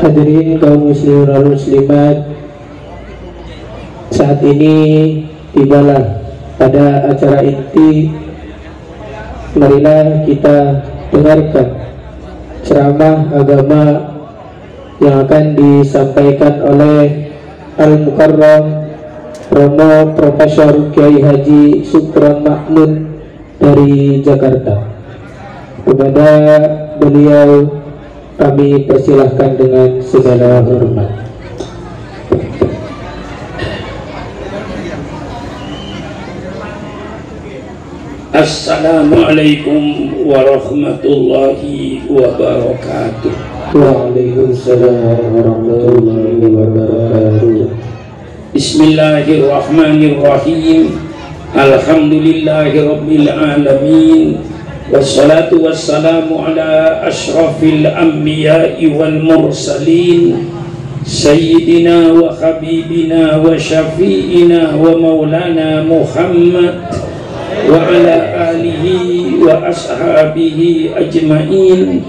Hadirin kaum muslimin dan muslimat, saat ini tibalah pada acara inti. Marilah kita dengarkan ceramah agama yang akan disampaikan oleh Al-Mukarram Romo Profesor Kiai Haji Sukron Makmun dari Jakarta. Kepada beliau kami persilahkan dengan segala hormat. Assalamualaikum warahmatullahi wabarakatuh. Waalaikumsalam warahmatullahi wabarakatuh. Bismillahirrahmanirrahim. Alhamdulillahi rabbil alamin. Wassalatu wassalamu ala ashrafil anbiya'i wal mursalin sayyidina wa habibina wa syafi'ina wa maulana Muhammad wa ala alihi wa ashabihi ajma'in.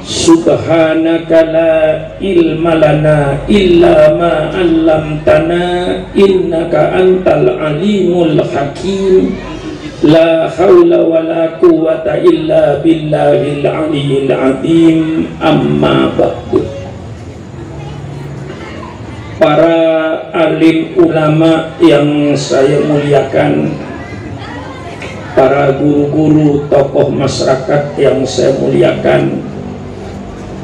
Subhanaka la ilma lana illa ma 'allamtana innaka antal alimul hakim. La haula wa la quwwata illa billahil aliyyil azim. Amma ba'du. Para alim ulama yang saya muliakan, para guru-guru tokoh masyarakat yang saya muliakan,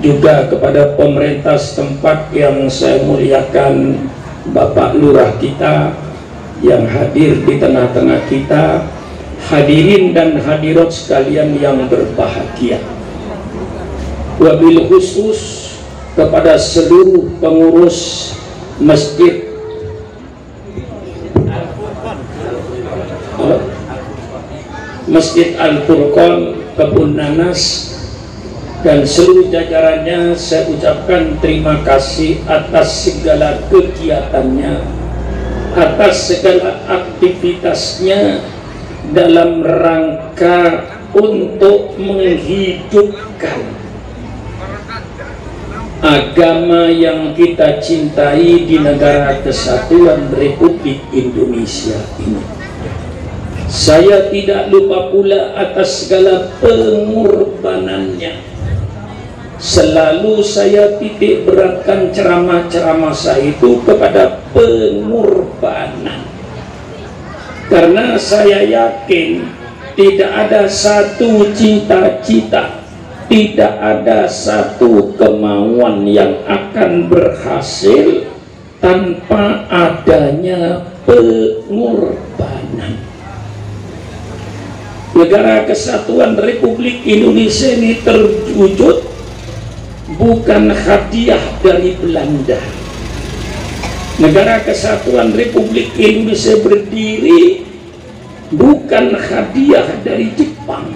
juga kepada pemerintah setempat yang saya muliakan, Bapak Lurah kita yang hadir di tengah-tengah kita, hadirin dan hadirat sekalian yang berbahagia, wabil khusus kepada seluruh pengurus masjid Masjid Al-Furqan Kebun Nanas dan seluruh jajarannya, saya ucapkan terima kasih atas segala kegiatannya, atas segala aktivitasnya dalam rangka untuk menghidupkan agama yang kita cintai di negara Kesatuan Republik Indonesia ini. Saya tidak lupa pula atas segala pengorbanannya. Selalu saya titik beratkan ceramah-ceramah saya itu kepada pengorbanan, karena saya yakin tidak ada satu cita-cita, tidak ada satu kemauan yang akan berhasil tanpa adanya pengorbanan. Negara Kesatuan Republik Indonesia ini terwujud bukan hadiah dari Belanda. Negara Kesatuan Republik Indonesia berdiri bukan hadiah dari Jepang,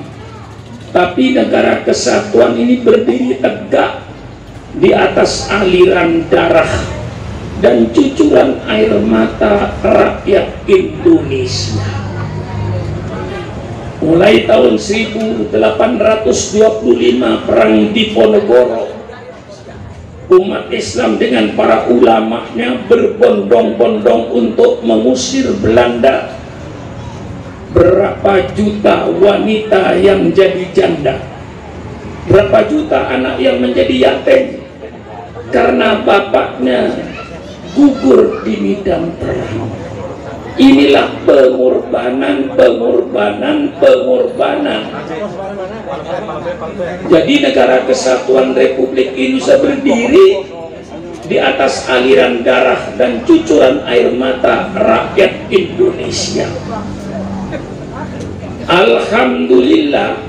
tapi negara kesatuan ini berdiri tegak di atas aliran darah dan cucuran air mata rakyat Indonesia. Mulai tahun 1825 perang Diponegoro, umat Islam dengan para ulamanya berbondong-bondong untuk mengusir Belanda. Berapa juta wanita yang jadi janda, berapa juta anak yang menjadi yatim karena bapaknya gugur di medan perang. Inilah pengorbanan. Jadi negara Kesatuan Republik Indonesia berdiri di atas aliran darah dan cucuran air mata rakyat Indonesia. Alhamdulillah,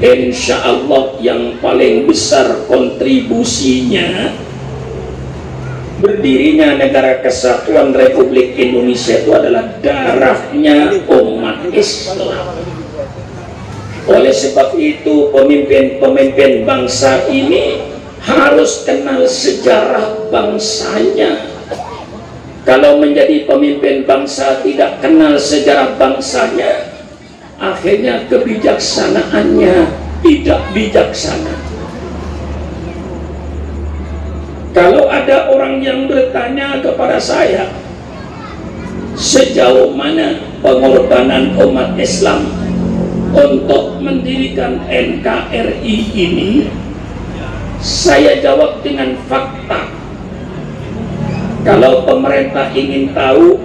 insya Allah yang paling besar kontribusinya berdirinya negara Kesatuan Republik Indonesia itu adalah darahnya umat Islam. Oleh sebab itu pemimpin-pemimpin bangsa ini harus kenal sejarah bangsanya. Kalau menjadi pemimpin bangsa tidak kenal sejarah bangsanya, akhirnya kebijaksanaannya tidak bijaksana. Kalau ada orang yang bertanya kepada saya, sejauh mana pengorbanan umat Islam untuk mendirikan NKRI ini, saya jawab dengan fakta. Kalau pemerintah ingin tahu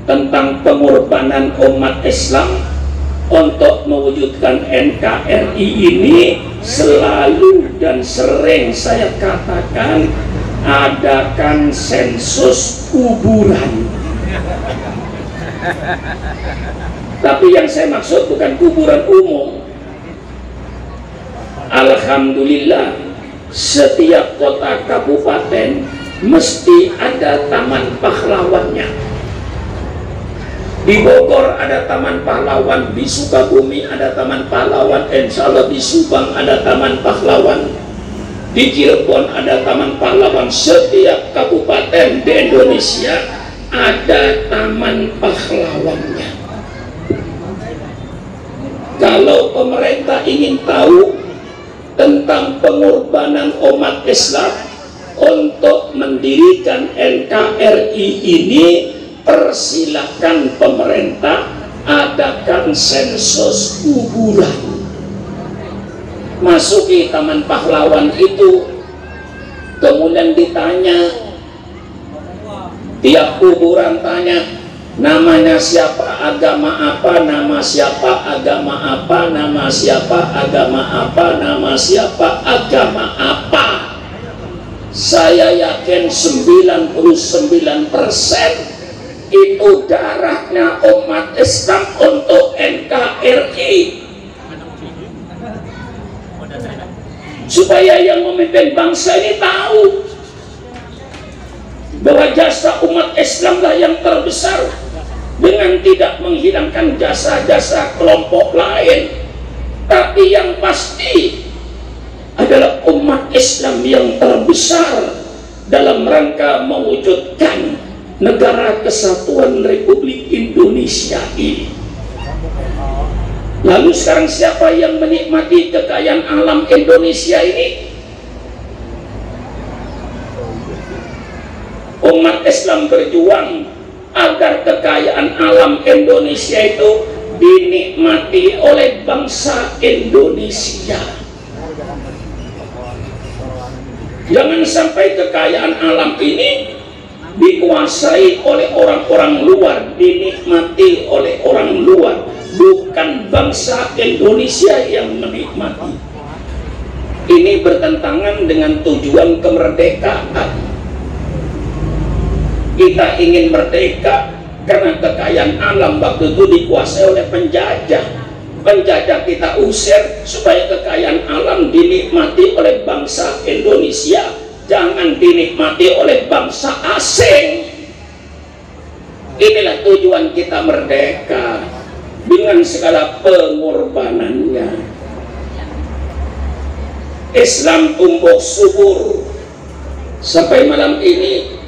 tentang pengorbanan umat Islam untuk mewujudkan NKRI ini, selalu dan sering saya katakan, adakan sensus kuburan. Tapi yang saya maksud bukan kuburan umum. Alhamdulillah, setiap kota kabupaten mesti ada taman pahlawannya. Di Bogor ada taman pahlawan, di Sukabumi ada taman pahlawan, insya Allah di Subang ada taman pahlawan, di Cirebon ada taman pahlawan. Setiap kabupaten di Indonesia ada taman pahlawannya. Kalau pemerintah ingin tahu tentang pengorbanan umat Islam untuk mendirikan NKRI ini, persilahkan pemerintah adakan sensus kuburan. Masuki taman pahlawan itu, kemudian ditanya, tiap kuburan tanya, namanya siapa, agama apa, nama siapa, agama apa, nama siapa, agama apa, nama siapa, agama apa. Saya yakin 99% itu darahnya umat Islam untuk NKRI. Supaya yang memimpin bangsa ini tahu bahwa jasa umat Islam lah yang terbesar, dengan tidak menghilangkan jasa-jasa kelompok lain, tapi yang pasti adalah umat Islam yang terbesar dalam rangka mewujudkan negara Kesatuan Republik Indonesia ini. Lalu sekarang siapa yang menikmati kekayaan alam Indonesia ini? Umat Islam berjuang agar kekayaan alam Indonesia itu dinikmati oleh bangsa Indonesia. Jangan sampai kekayaan alam ini dikuasai oleh orang-orang luar, dinikmati oleh orang luar, bukan bangsa Indonesia yang menikmati. Ini bertentangan dengan tujuan kemerdekaan. Kita ingin merdeka karena kekayaan alam waktu itu dikuasai oleh penjajah. penjajah kita usir supaya kekayaan alam dinikmati oleh bangsa Indonesia, jangan dinikmati oleh bangsa asing. Inilah tujuan kita merdeka dengan segala pengorbanannya. Islam tumbuh subur sampai malam ini.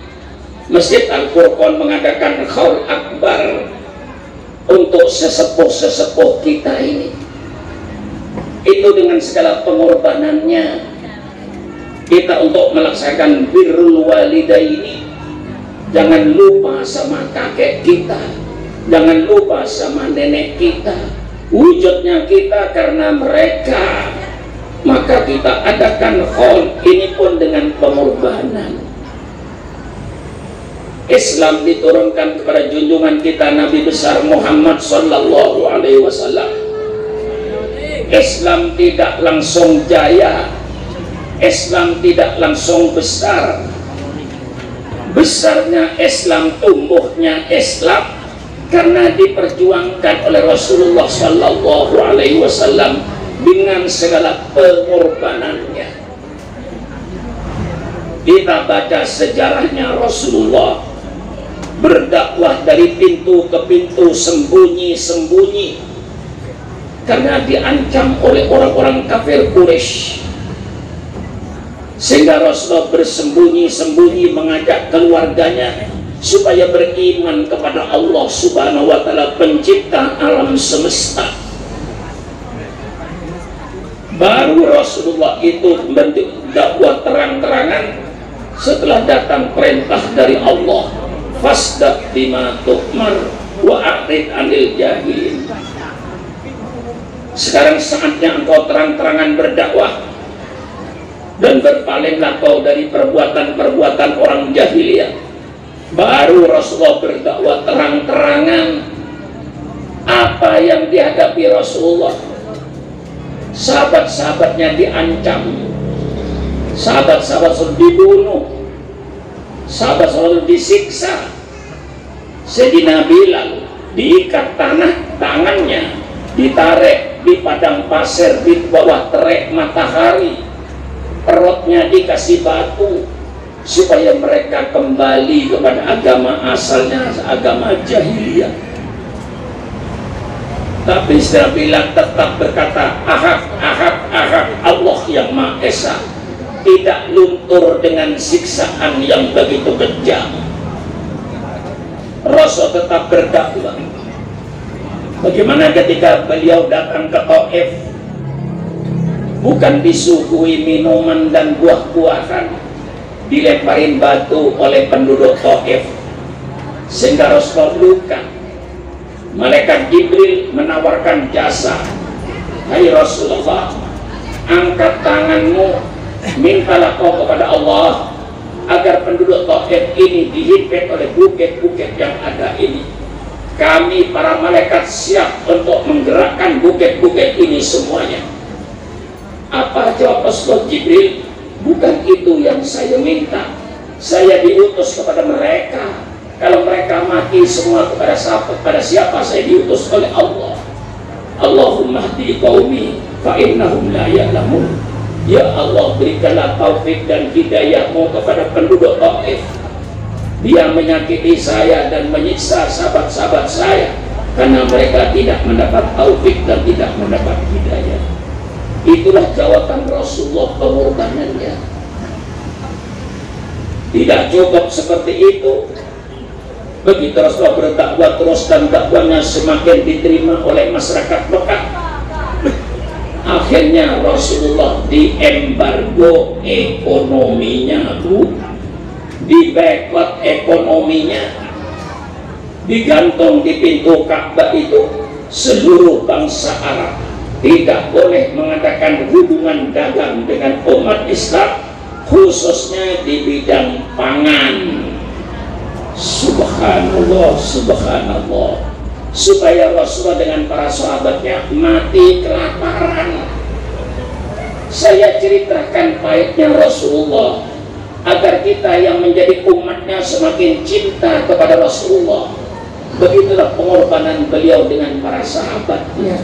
Masjid Al-Furqan mengadakan Khaul Akbar untuk sesepuh-sesepuh kita ini. Itu dengan segala pengorbanannya kita untuk melaksanakan birrul walidaini. Jangan lupa sama kakek kita, jangan lupa sama nenek kita. Wujudnya kita karena mereka, maka kita adakan Khaul ini pun dengan pengorbanan. Islam diturunkan kepada junjungan kita Nabi besar Muhammad sallallahu alaihi wasallam. Islam tidak langsung jaya, Islam tidak langsung besar. Besarnya Islam, tumbuhnya Islam karena diperjuangkan oleh Rasulullah sallallahu alaihi wasallam dengan segala pengorbanannya. Kita baca sejarahnya Rasulullah berdakwah dari pintu ke pintu, sembunyi-sembunyi karena diancam oleh orang-orang kafir Quraisy, sehingga Rasulullah bersembunyi-sembunyi mengajak keluarganya supaya beriman kepada Allah Subhanahu wa Ta'ala, pencipta alam semesta. Baru Rasulullah itu membentuk dakwah terang-terangan setelah datang perintah dari Allah, fasda bima tu'mar wa a'rid 'anil jahilin. Sekarang saatnya engkau terang-terangan berdakwah dan berpalinglah kau dari perbuatan-perbuatan orang jahiliyah. Baru Rasulullah berdakwah terang-terangan. Apa yang dihadapi Rasulullah? Sahabat-sahabatnya diancam, sahabat-sahabat sudah dibunuh, sahabat selalu disiksa. Sayyidina Bilal diikat tangannya, ditarik di padang pasir di bawah terik matahari, perutnya dikasih batu supaya mereka kembali kepada agama asalnya, agama jahiliyah. Tapi Sayyidina Bilal tetap berkata, ahad, ahad, ahad, Allah yang Maha Esa, tidak luntur dengan siksaan yang begitu kejam. Rasul tetap berdakwah. Bagaimana ketika beliau datang ke Taif, bukan disuguhi minuman dan buah-buahan, dilemparin batu oleh penduduk Taif sehingga Rasul luka. Malaikat Jibril menawarkan jasa, hai Rasulullah, angkat tanganmu, mintalah kau kepada Allah agar penduduk Taif ini dihimpit oleh bukit-bukit yang ada ini. Kami para malaikat siap untuk menggerakkan bukit-bukit ini semuanya. Apa jawab Rasulullah Jibril? Bukan itu yang saya minta. Saya diutus kepada mereka. Kalau mereka mati semua kepada siapa saya diutus oleh Allah. Allahumma hdi qaumi fa innahum la ya'lamun. Ya Allah, berikanlah taufik dan hidayahmu kepada penduduk Taif. Dia menyakiti saya dan menyiksa sahabat-sahabat saya karena mereka tidak mendapat taufik dan tidak mendapat hidayah. Itulah jawaban Rasulullah, pengorbanannya. Tidak cukup seperti itu. Begitu Rasulullah berdakwah terus dan dakwanya semakin diterima oleh masyarakat Mekah, akhirnya Rasulullah diembargo ekonominya, dibekot ekonominya, digantung di pintu Ka'bah itu seluruh bangsa Arab tidak boleh mengadakan hubungan dagang dengan umat Islam, khususnya di bidang pangan. Subhanallah, subhanallah, supaya Rasulullah dengan para sahabatnya mati kelaparan. Saya ceritakan pahitnya Rasulullah agar kita yang menjadi umatnya semakin cinta kepada Rasulullah. Begitulah pengorbanan beliau dengan para sahabatnya.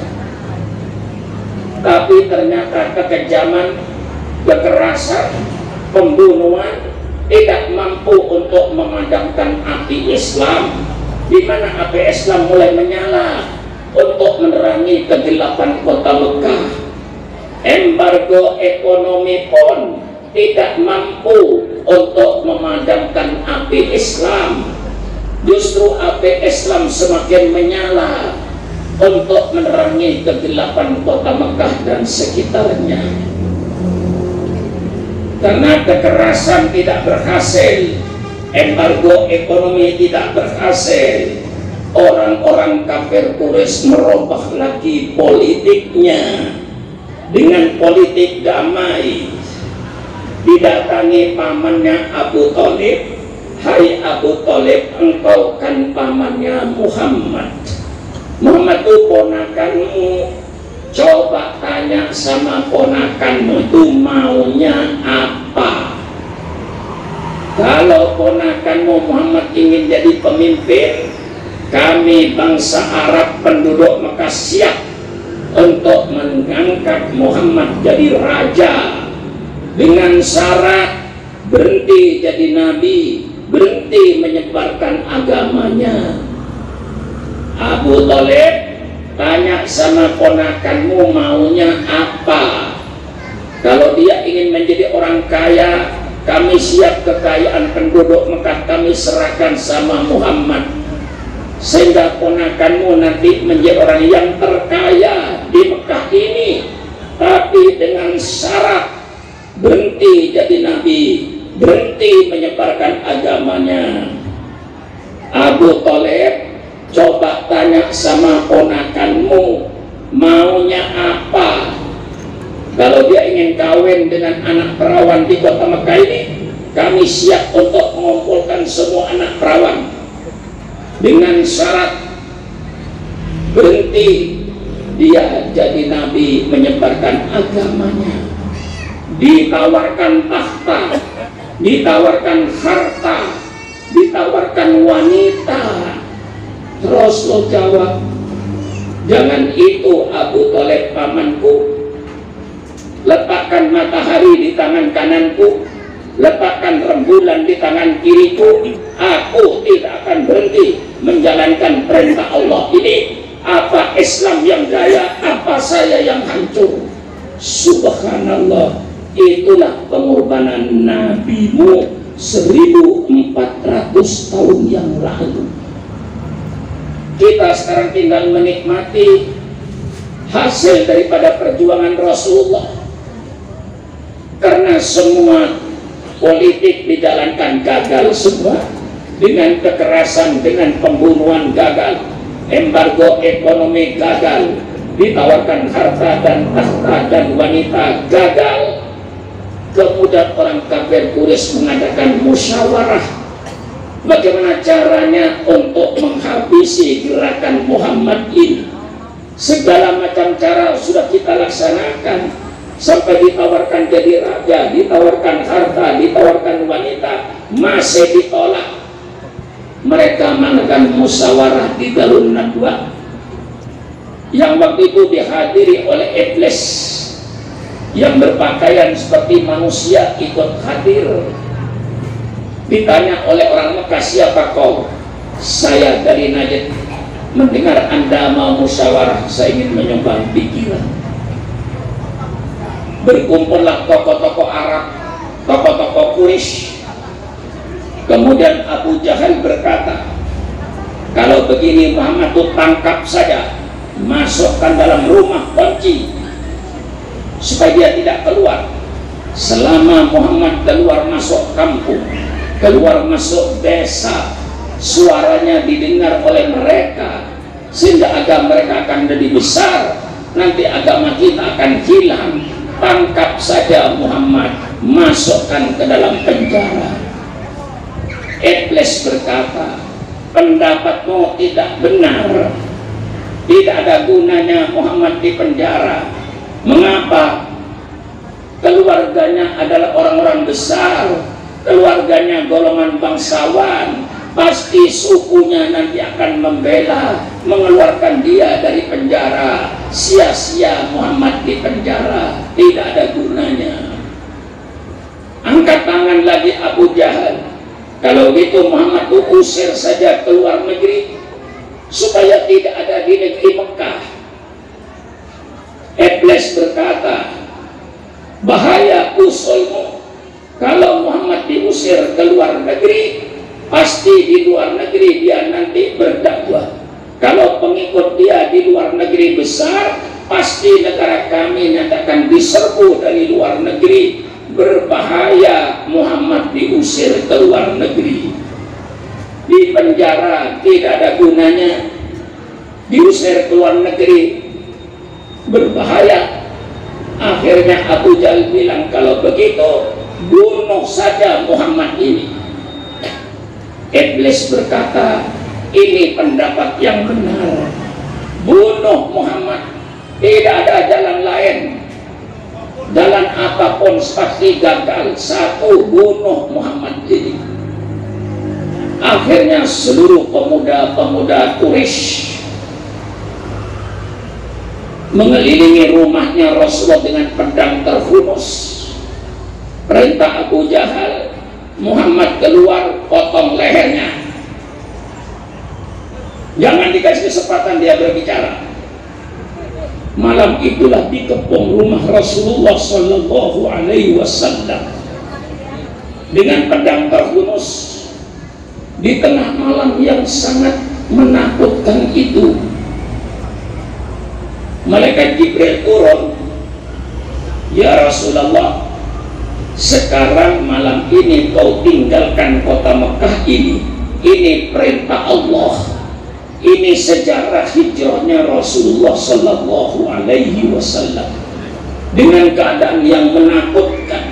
tapi ternyata kekejaman, kekerasan, pembunuhan tidak mampu untuk memadamkan api Islam, di mana api Islam mulai menyala untuk menerangi kegelapan kota Mekah. Embargo ekonomi pun tidak mampu untuk memadamkan api Islam. Justru api Islam semakin menyala untuk menerangi kegelapan kota Mekah dan sekitarnya. Karena kekerasan tidak berhasil, embargo ekonomi tidak berhasil, orang-orang kafir Quraisy merubah lagi politiknya dengan politik damai. Didatangi pamannya Abu Thalib, "Hai Abu Thalib, engkau kan pamannya Muhammad. Muhammad itu ponakanmu. Coba tanya sama ponakanmu itu maunya apa. Kalau ponakanmu Muhammad ingin jadi pemimpin, kami bangsa Arab penduduk Mekah siap untuk mengangkat Muhammad jadi raja, dengan syarat berhenti jadi nabi, berhenti menyebarkan agamanya." Abu Thalib tanya sama ponakanmu maunya apa. Kalau dia ingin menjadi orang kaya, kami siap kekayaan penduduk Mekah kami serahkan sama Muhammad, sehingga ponakanmu nanti menjadi orang yang terkaya di Mekah ini, tapi dengan syarat berhenti jadi nabi, berhenti menyebarkan agamanya. Abu Thalib, coba tanya sama ponakanmu maunya apa. Kalau dia ingin kawin dengan anak perawan di kota Mekah ini, kami siap untuk mengumpulkan semua anak perawan dengan syarat berhenti dia jadi nabi menyebarkan agamanya. Ditawarkan tahta, ditawarkan harta, ditawarkan wanita. Terus lo jawab, "Jangan itu Abu Thalib pamanku. Letakkan matahari di tangan kananku, letakkan rembulan di tangan kiriku. Aku tidak akan berhenti menjalankan perintah Allah ini. Apa Islam yang jaya, apa saya yang hancur." Subhanallah, itulah pengorbanan nabimu 1400 tahun yang lalu. Kita sekarang tinggal menikmati hasil daripada perjuangan Rasulullah. Karena semua politik dijalankan gagal semua, dengan kekerasan, dengan pembunuhan gagal, embargo ekonomi gagal, ditawarkan harta dan tahta dan wanita gagal. Kemudian orang kafir Quraisy mengadakan musyawarah bagaimana caranya untuk menghabisi gerakan Muhammad ini. Segala macam cara sudah kita laksanakan, sampai ditawarkan jadi raja, ditawarkan harta, ditawarkan wanita, masih ditolak. Mereka mengadakan musyawarah di Darun Nadwa yang waktu itu dihadiri oleh iblis yang berpakaian seperti manusia ikut hadir. Ditanya oleh orang Mekah, "Siapa kau?" "Saya dari Najd. Mendengar Anda mau musyawarah, saya ingin menyumbang pikiran." Berkumpullah tokoh-tokoh Arab, tokoh-tokoh Quraisy. Kemudian Abu Jahal berkata, "Kalau begini Muhammad itu tangkap saja, masukkan dalam rumah, kunci supaya dia tidak keluar. Selama Muhammad keluar masuk kampung, keluar masuk desa, suaranya didengar oleh mereka, sehingga agama mereka akan lebih besar, nanti agama kita akan hilang. Tangkap saja Muhammad, masukkan ke dalam penjara." Iblis berkata, "Pendapatmu tidak benar. Tidak ada gunanya Muhammad di penjara. Mengapa? Keluarganya adalah orang-orang besar, keluarganya golongan bangsawan, pasti sukunya nanti akan membela, mengeluarkan dia dari penjara. Sia-sia Muhammad di penjara, tidak ada gunanya. Angkat tangan lagi Abu Jahal. Kalau gitu Muhammad usir saja ke luar negeri, supaya tidak ada di negeri Mekah. Iblis berkata, bahaya usulmu. Kalau Muhammad diusir ke luar negeri, pasti di luar negeri dia nanti berdakwah. Kalau pengikut dia di luar negeri besar, pasti negara kami nanti akan diserbu dari luar negeri. Berbahaya Muhammad diusir ke luar negeri. Di penjara tidak ada gunanya. Diusir ke luar negeri berbahaya. Akhirnya Abu Jahal bilang, kalau begitu bunuh saja Muhammad ini. Iblis berkata, ini pendapat yang benar, bunuh Muhammad, tidak ada jalan lain. Jalan apapun pasti gagal. Satu, bunuh Muhammad ini. Akhirnya seluruh pemuda-pemuda Quraisy mengelilingi rumahnya Rasulullah dengan pedang terhunus. Perintah Abu Jahal, Muhammad keluar, potong lehernya. Jangan dikasih kesempatan dia berbicara. Malam itulah dikepung rumah Rasulullah Sallallahu Alaihi Wasallam dengan pedang terhunus. Di tengah malam yang sangat menakutkan itu, malaikat Jibril turun. Ya Rasulullah, sekarang malam ini kau tinggalkan kota Mekah ini perintah Allah. Ini sejarah hijrahnya Rasulullah Sallallahu Alaihi Wasallam dengan keadaan yang menakutkan.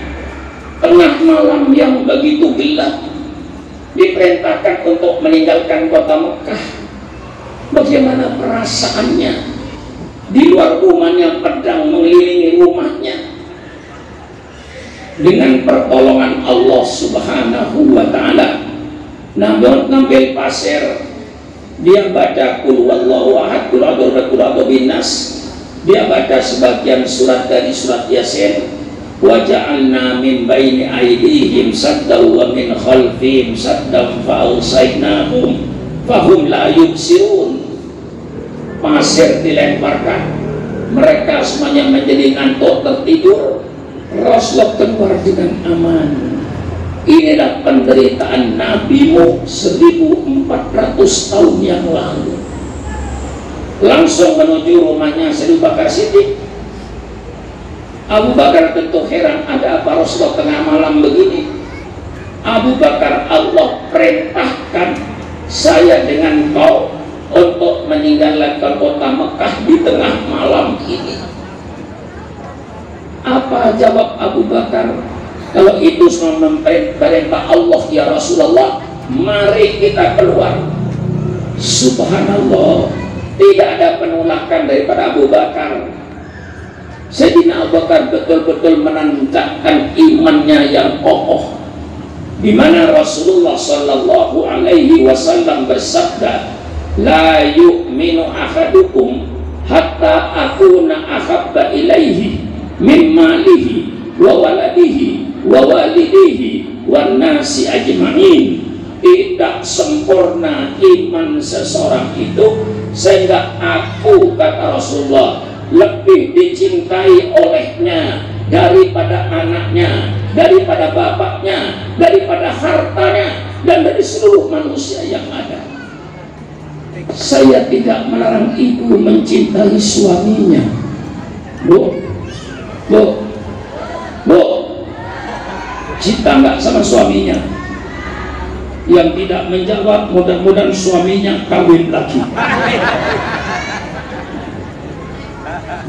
Tengah malam yang begitu gelap, diperintahkan untuk meninggalkan kota Mekah. Bagaimana perasaannya? Di luar rumahnya pedang mengelilingi rumahnya. Dengan pertolongan Allah Subhanahu wa Ta'ala, namun ngambil pasir, dia baca qul huwallahu ahad, qul a'udzu binnas. Dia baca sebagian surat dari surat Yasin. Wa ja'alna min baini aydihim saddan wa min khalfihim saddan fa awsaynahum fahum la yubsirun. Pasir dilemparkan, mereka semuanya menjadi ngantuk tertidur. Rasulullah keluar dengan aman. Inilah penderitaan Nabimu 1400 tahun yang lalu. Langsung menuju rumahnya Abu Bakar Siddiq. Abu Bakar tentu heran, ada apa Rasulullah tengah malam begini? Abu Bakar, Allah perintahkan saya dengan kau untuk meninggalkan kota Mekah di tengah malam ini. Apa jawab Abu Bakar? Kalau itu semua perintah Allah ya Rasulullah, mari kita keluar. Subhanallah, tidak ada penolakan daripada Abu Bakar. Sayyidina Abu Bakar betul-betul menancapkan imannya yang kokoh, di mana Rasulullah Sallallahu Alaihi Wasallam bersabda, la yu'minu ahadukum hatta akuna ahabba ilaihi min malihi wa waladihi wa walidihi wa nasi ajma'in. Tidak sempurna iman seseorang itu sehingga aku, kata Rasulullah, lebih dicintai olehnya daripada anaknya, daripada bapaknya, daripada hartanya, dan dari seluruh manusia yang ada. Saya tidak melarang ibu mencintai suaminya. Bu, cinta nggak sama suaminya? Yang tidak menjawab, mudah-mudahan suaminya kawin lagi.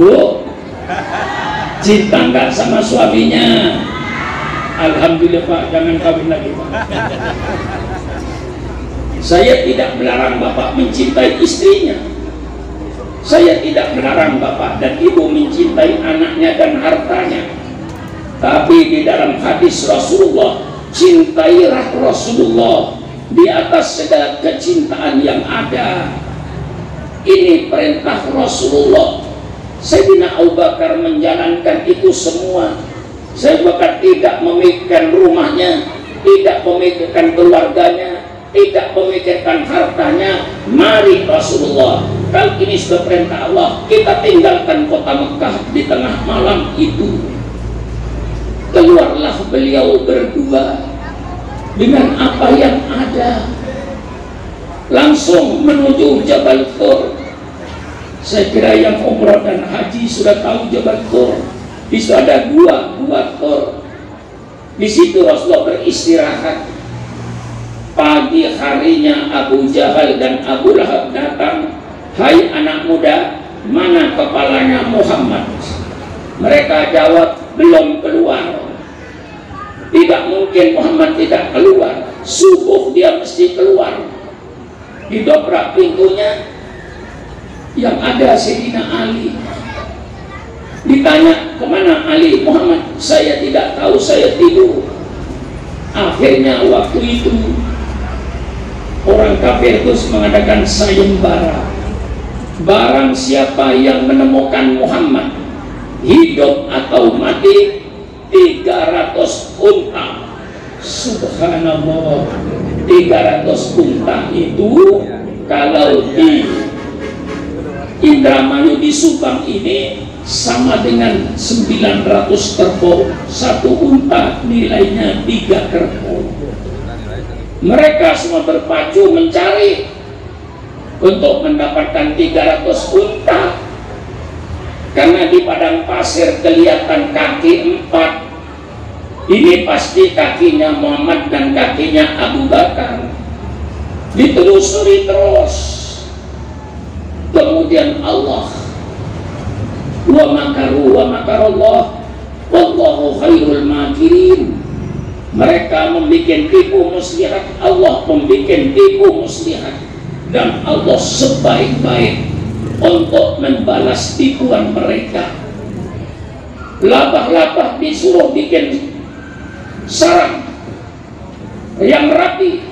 Bu, cinta nggak sama suaminya? Alhamdulillah Pak, jangan kawin lagi Pak. Saya tidak melarang Bapak mencintai istrinya. Saya tidak melarang Bapak dan Ibu mencintai anaknya dan hartanya. Tapi di dalam hadis Rasulullah, cintailah Rasulullah di atas segala kecintaan yang ada. Ini perintah Rasulullah. Sayyidina Abu Bakar menjalankan itu semua. Sayyidina Bakar tidak memikirkan rumahnya, tidak memikirkan keluarganya, tidak memikirkan hartanya. Mari Rasulullah, kalau ini sudah perintah Allah, kita tinggalkan kota Mekah di tengah malam itu. Keluarlah beliau berdua dengan apa yang ada, langsung menuju Jabal Tur. Saya kira yang umrah dan haji sudah tahu Jabal Tur. Di situ ada gua Tur. Di situ Rasulullah beristirahat. Pagi harinya Abu Jahal dan Abu Lahab datang. Hai anak muda, mana kepalanya Muhammad? Mereka jawab, belum keluar. Tidak mungkin Muhammad tidak keluar. Subuh dia mesti keluar. Didobrak pintunya, yang ada Sayyidina Ali. Ditanya, kemana Ali? Muhammad, saya tidak tahu, saya tidur. Akhirnya waktu itu orang kafir terus mengadakan sayembara. Barang siapa yang menemukan Muhammad hidup atau mati, 300 unta. Subhanallah, 300 unta itu kalau di Indramayu di Subang ini sama dengan 900 kerbau. Satu unta nilainya 3 kerbau. Mereka semua berpacu mencari untuk mendapatkan 300 unta. Karena di padang pasir kelihatan kaki 4. Ini pasti kakinya Muhammad dan kakinya Abu Bakar. Ditelusuri terus. Kemudian Allah, wa makaru wa makarallah wallahu khairul makirin. Mereka membuat tipu muslihat, Allah membuat tipu muslihat, dan Allah sebaik-baik untuk membalas tipuan mereka. Labah-labah disuruh bikin sarang yang rapi,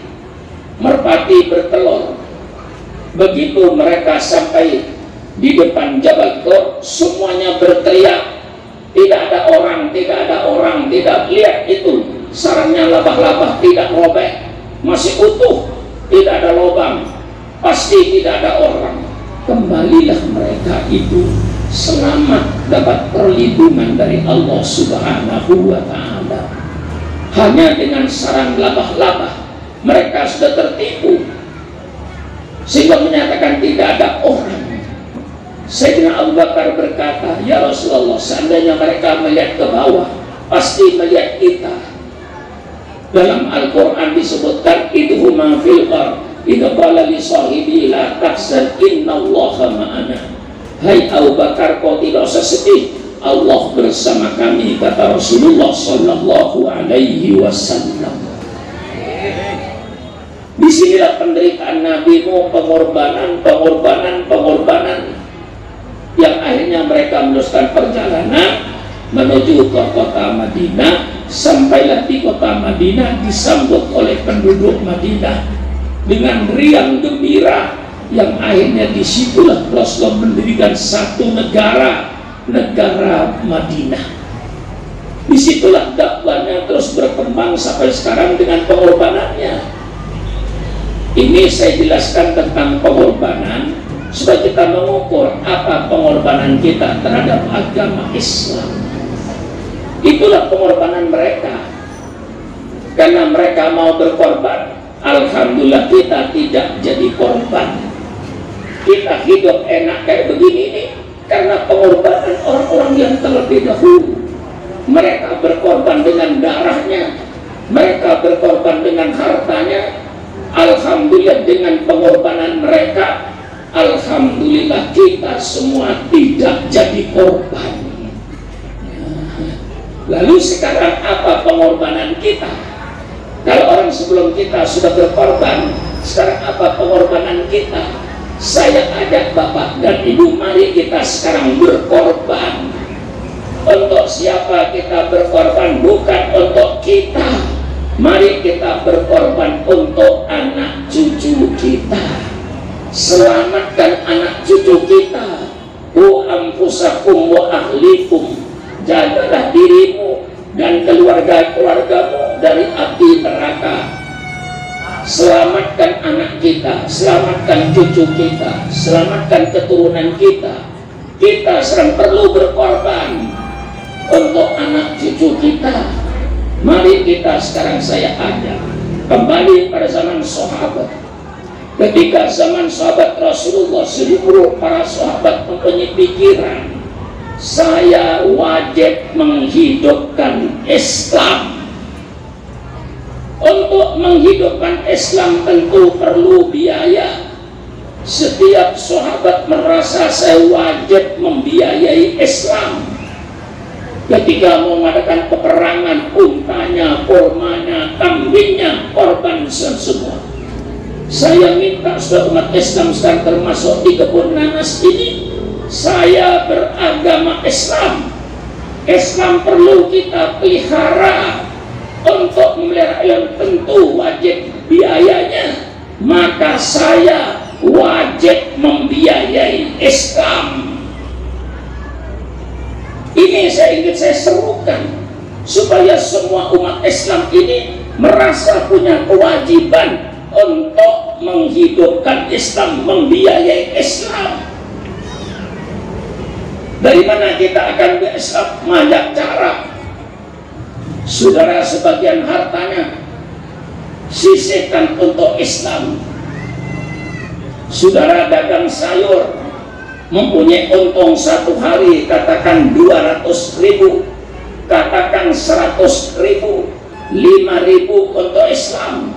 merpati bertelur. Begitu mereka sampai di depan Jabal Tur, semuanya berteriak, tidak ada orang, tidak ada orang, tidak. Lihat itu sarangnya, labah-labah tidak robek, masih utuh, tidak ada lubang, pasti tidak ada orang. Kembalilah mereka itu selamat, dapat perlindungan dari Allah Subhanahu wa Ta'ala. Hanya dengan sarang labah-labah mereka sudah tertipu, sehingga menyatakan tidak ada orang. Sayyidina Abu Bakar berkata, ya Rasulullah, seandainya mereka melihat ke bawah, pasti melihat kita. Dalam Al-Quran disebutkan, idhuma fil qar idha qala li sahibi la tahzan innallaha ma'ana. Hai Abu Bakar, kau tidak usah sedih, Allah bersama kami, kata Rasulullah sallallahu alaihi wasallam. Disinilah penderitaan Nabimu, pengorbanan yang akhirnya mereka meneruskan perjalanan menuju ke kota Madinah. Sampailah di kota Madinah, disambut oleh penduduk Madinah dengan riang gembira, yang akhirnya disitulah Rasulullah mendirikan satu negara Madinah. Disitulah dakwahnya terus berkembang sampai sekarang dengan pengorbanannya. Ini saya jelaskan tentang pengorbanan supaya kita mengukur apa pengorbanan kita terhadap agama Islam. Itulah pengorbanan mereka. Karena mereka mau berkorban, alhamdulillah kita tidak jadi korban. Kita hidup enak kayak begini nih karena pengorbanan orang-orang yang terlebih dahulu. Mereka berkorban dengan darahnya, mereka berkorban dengan hartanya. Alhamdulillah dengan pengorbanan mereka, alhamdulillah kita semua tidak jadi korban. Lalu sekarang apa pengorbanan kita? Kalau orang sebelum kita sudah berkorban, sekarang apa pengorbanan kita? Saya ajak Bapak dan Ibu, mari kita sekarang berkorban. Untuk siapa kita berkorban? Bukan untuk kita, Mari kita berkorban untuk anak cucu kita. Selamatkan anak cucu kita. Ku anfusakum wa ahlikum. Jagalah dirimu dan keluarga-keluargamu dari api neraka. Selamatkan anak kita, selamatkan cucu kita, selamatkan keturunan kita. Kita sedang perlu berkorban untuk anak cucu kita. Mari kita sekarang saya ajak kembali pada zaman sahabat. Ketika zaman sahabat Rasulullah, seluruh para sahabat mempunyai pikiran, saya wajib menghidupkan Islam. Untuk menghidupkan Islam tentu perlu biaya. Setiap sahabat merasa saya wajib membiayai Islam. Ketika mau mengadakan peperangan, untanya, kurmanya, kambingnya, korban semua. Saya minta supaya umat Islam sekarang termasuk di kebun nanas ini, saya beragama Islam. Islam perlu kita pelihara. Untuk memelihara yang tentu wajib biayanya. Maka saya wajib membiayai Islam. Ini ingin saya serukan supaya semua umat Islam ini merasa punya kewajiban untuk menghidupkan Islam, membiayai Islam. Dari mana kita akan Islam? Banyak cara. Saudara, sebagian hartanya sisihkan untuk Islam. Saudara dagang sayur, mempunyai untung satu hari katakan 200.000, katakan 100.000, 5.000 untuk Islam.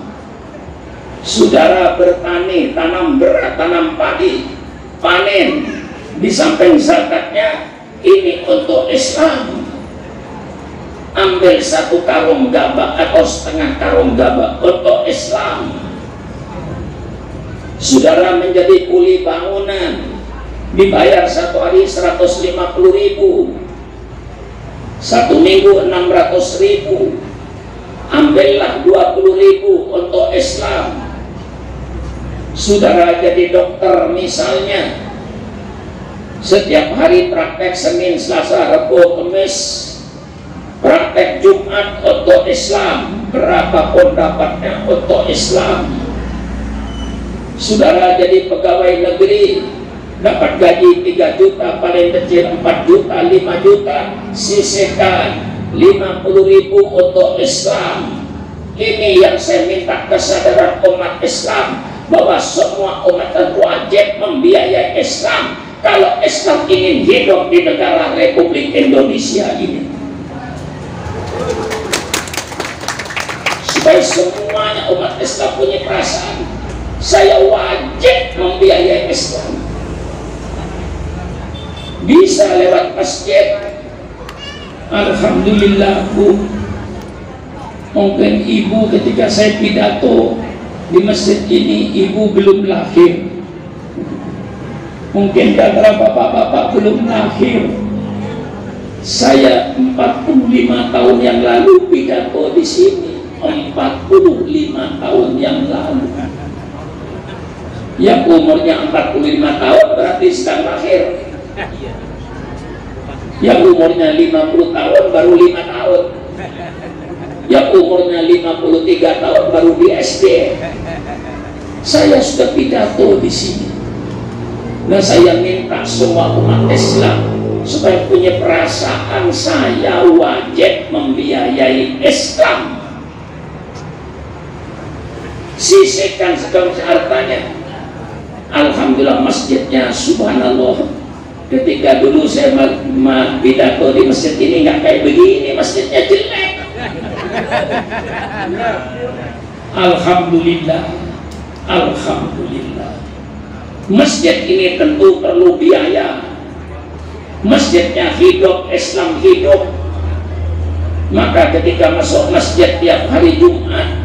Saudara bertani, tanam beras, tanam padi, panen, di samping zakatnya ini untuk Islam. Ambil satu karung gabah atau setengah karung gabah untuk Islam. Saudara menjadi kuli bangunan, dibayar satu hari 150.000, satu minggu 600.000, ambillah 20.000 untuk Islam. Saudara jadi dokter misalnya, setiap hari praktek Senin, Selasa, Rabu, Kamis, praktek Jumat untuk Islam, berapapun dapatnya untuk Islam. Saudara jadi pegawai negeri, dapat gaji 3 juta, paling kecil 4 juta, 5 juta, sisihkan 50.000 untuk Islam. Ini yang saya minta kesadaran umat Islam, bahwa semua umat wajib membiayai Islam kalau Islam ingin hidup di negara Republik Indonesia ini. Supaya semuanya umat Islam punya perasaan, saya wajib membiayai Islam. Bisa lewat masjid. Alhamdulillah Bu, mungkin ibu ketika saya pidato di masjid ini, ibu belum lahir. Mungkin kata bapak-bapak belum lahir. Saya 45 tahun yang lalu pidato di sini. 45 tahun yang lalu. Yang umurnya 45 tahun berarti sedang lahir. Yang umurnya 50 tahun baru 5 tahun. Yang umurnya 53 tahun baru di SD. Saya sudah pidato di sini. Nah, saya minta semua umat Islam supaya punya perasaan saya wajib membiayai Islam. Sisihkan segala hartanya. Alhamdulillah masjidnya subhanallah. Ketika dulu saya pidato di masjid ini nggak kayak begini, masjidnya jelek. Alhamdulillah, alhamdulillah. Masjid ini tentu perlu biaya. Masjidnya hidup, Islam hidup. Maka ketika masuk masjid tiap hari Jumat,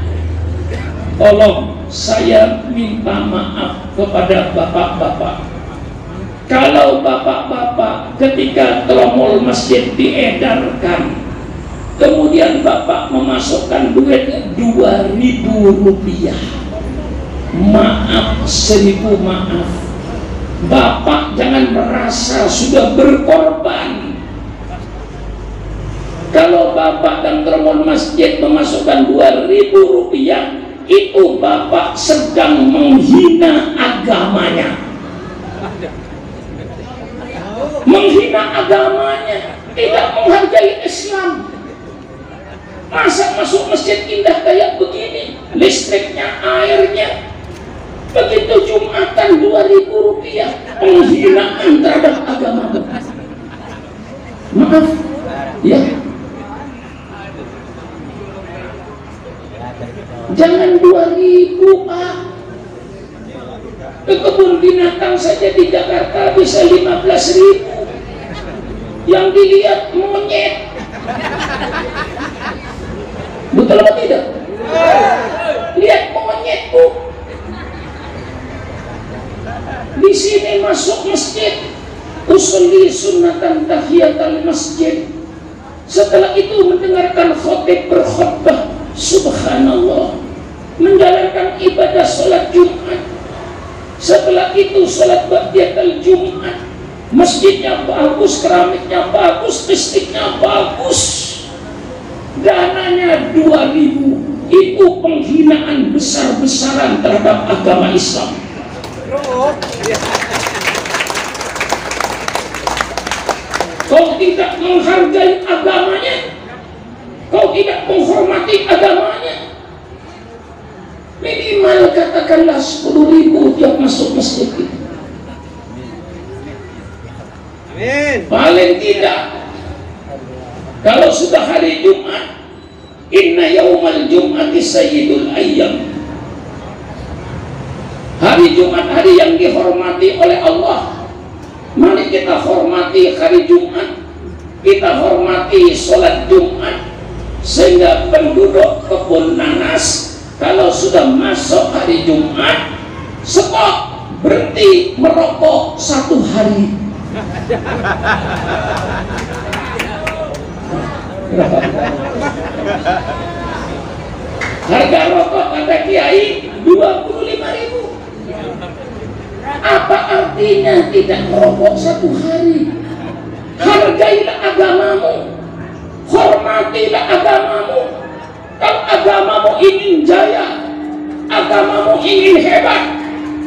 tolong saya minta maaf kepada bapak-bapak. Kalau bapak-bapak ketika tromol masjid diedarkan, Kemudian Bapak memasukkan duit 2.000 rupiah. Maaf, 1.000 maaf. Bapak jangan merasa sudah berkorban. Kalau Bapak dan Tremon Masjid memasukkan 2.000 rupiah, itu Bapak sedang menghina agamanya. Menghina agamanya, tidak menghargai Islam. Masa masuk masjid indah kayak begini, listriknya, airnya, begitu Jumatan 2.000 rupiah, penghinaan terhadap agama. Maaf, ya. Jangan 2.000 Pak. Ke kebun binatang saja di Jakarta bisa 15.000. Yang dilihat monyet. Betul apa tidak? Lihat monyet Bu. Di sini masuk masjid, usolli sunnatan tahiyatal masjid. Setelah itu mendengarkan khotib berkhutbah, subhanallah, menjalankan ibadah sholat Jumat. Setelah itu sholat ba'diyatal Jumat. Masjidnya bagus, keramiknya bagus, listriknya bagus. Dananya 2.000. Itu penghinaan besar-besaran terhadap agama Islam. Kau tidak menghargai agamanya, kau tidak menghormati agamanya. Minimal katakanlah 10.000 tiap masuk masjid itu. Paling tidak, kalau sudah hari Jumat, inna yaumal jum'ati sayyidul ayyam. Hari Jumat hari yang dihormati oleh Allah. Mari kita hormati hari Jumat, kita hormati sholat Jumat, sehingga penduduk kebun nanas kalau sudah masuk hari Jumat, stop, berhenti merokok 1 hari. Harga rokok kata Kiai 25.000. Apa artinya tidak merokok 1 hari? Hargailah agamamu, hormatilah agamamu. Kalau agamamu ingin jaya, agamamu ingin hebat,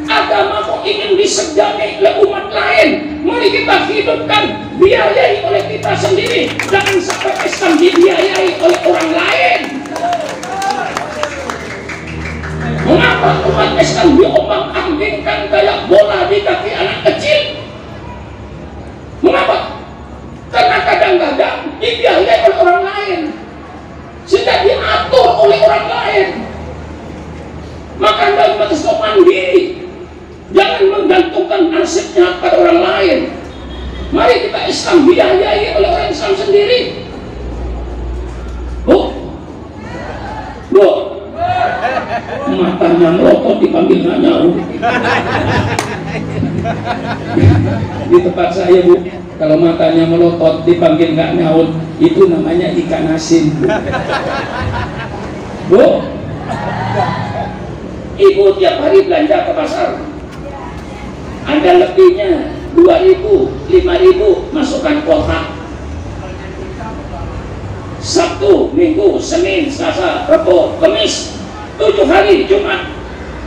agamamu ingin disegani oleh umat lain, mari kita hidupkan, biayai oleh kita sendiri. Jangan sampai Islam dibiayai oleh orang lain. Mengapa umat Islam diombang-ambingkan kayak bola di kaki anak kecil? Mengapa? Karena kadang-kadang dibiayai oleh orang lain, sehingga diatur oleh orang lain. Maka Anda harus mandiri, jangan menggantungkan nasibnya pada orang lain. Mari kita Islam biayai oleh orang Islam sendiri. Bu, matanya melotot dipanggil nggak nyaut. Di tempat saya Bu, kalau matanya melotot dipanggil nggak nyaut, itu namanya ikan asin Bu. Ibu tiap hari belanja ke pasar, ada lebihnya 2.000, 5.000 masukkan kotak. Sabtu, Minggu, Senin, Selasa, Rabu, Kamis, 7 hari Jumat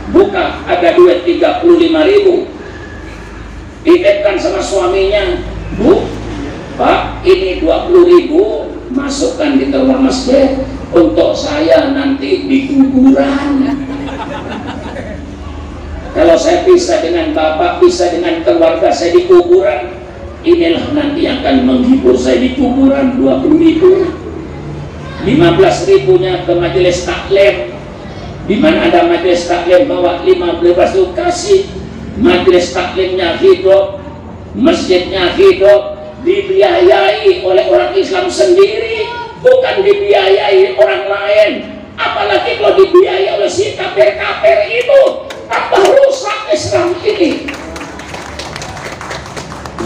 buka, ada duit 35.000. Titipkan sama suaminya, Bu, Pak, ini 20.000 masukkan di terowongan masjid untuk saya nanti di kuburan. Kalau saya bisa dengan Bapak, bisa dengan keluarga saya di kuburan, inilah nanti akan menghibur saya di kuburan. 20.000, 15.000-nya ke majelis taklim. Di mana ada majelis taklim, bawa 15 itu kasih. Majelis taklimnya hidup, masjidnya hidup, dibiayai oleh orang Islam sendiri, bukan dibiayai orang lain. Apalagi kalau dibiayai oleh si kafir-kafir itu, tambah rusak Islam ini.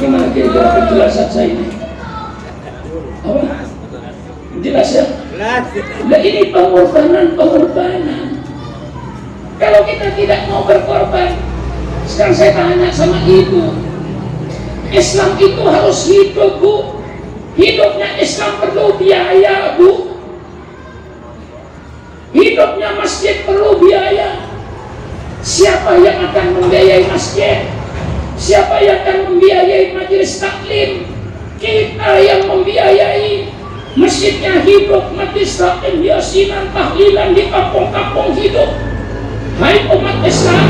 Gimana kira-kira penjelasan saya ini? Apa? Jelas ya? Nah, ini pengorbanan. Kalau kita tidak mau berkorban, sekarang saya tanya sama ibu, Islam itu harus hidup, Bu. Hidupnya Islam perlu biaya, Bu. Hidupnya masjid perlu biaya. Siapa yang akan membiayai masjid? Siapa yang akan membiayai majelis taklim? Kita yang membiayai. Masjidnya hidup, majelis taklim, yasinan, tahlilan di kampung-kampung hidup. Hai umat Islam,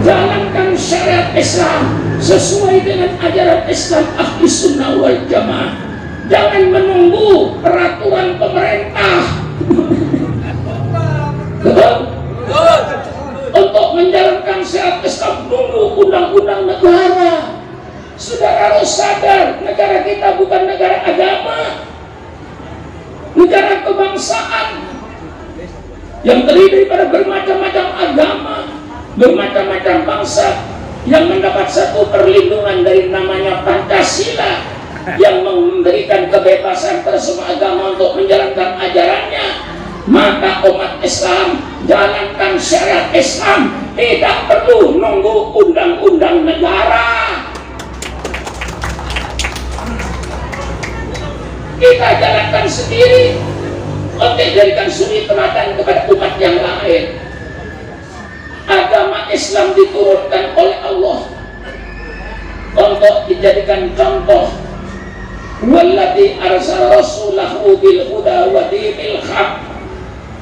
jalankan syariat Islam sesuai dengan ajaran Islam ahli sunnah wal jamaah. Jangan menunggu peraturan pemerintah untuk menjalankan syariat Islam, tunggu undang-undang negara. Saudara harus sadar, negara kita bukan negara agama, negara kebangsaan yang terdiri daripada bermacam-macam agama, bermacam-macam bangsa, yang mendapat satu perlindungan dari namanya Pancasila, yang memberikan kebebasan pada semua agama untuk menjalankan ajarannya. Maka umat Islam jalankan syariat Islam, tidak perlu nunggu undang-undang negara. Kita jalankan sendiri untuk jadikan suri teladan kepada umat yang lain. Agama Islam diturunkan oleh Allah untuk dijadikan contoh. Walladzi arsala rasulahu bil huda wa dinil haq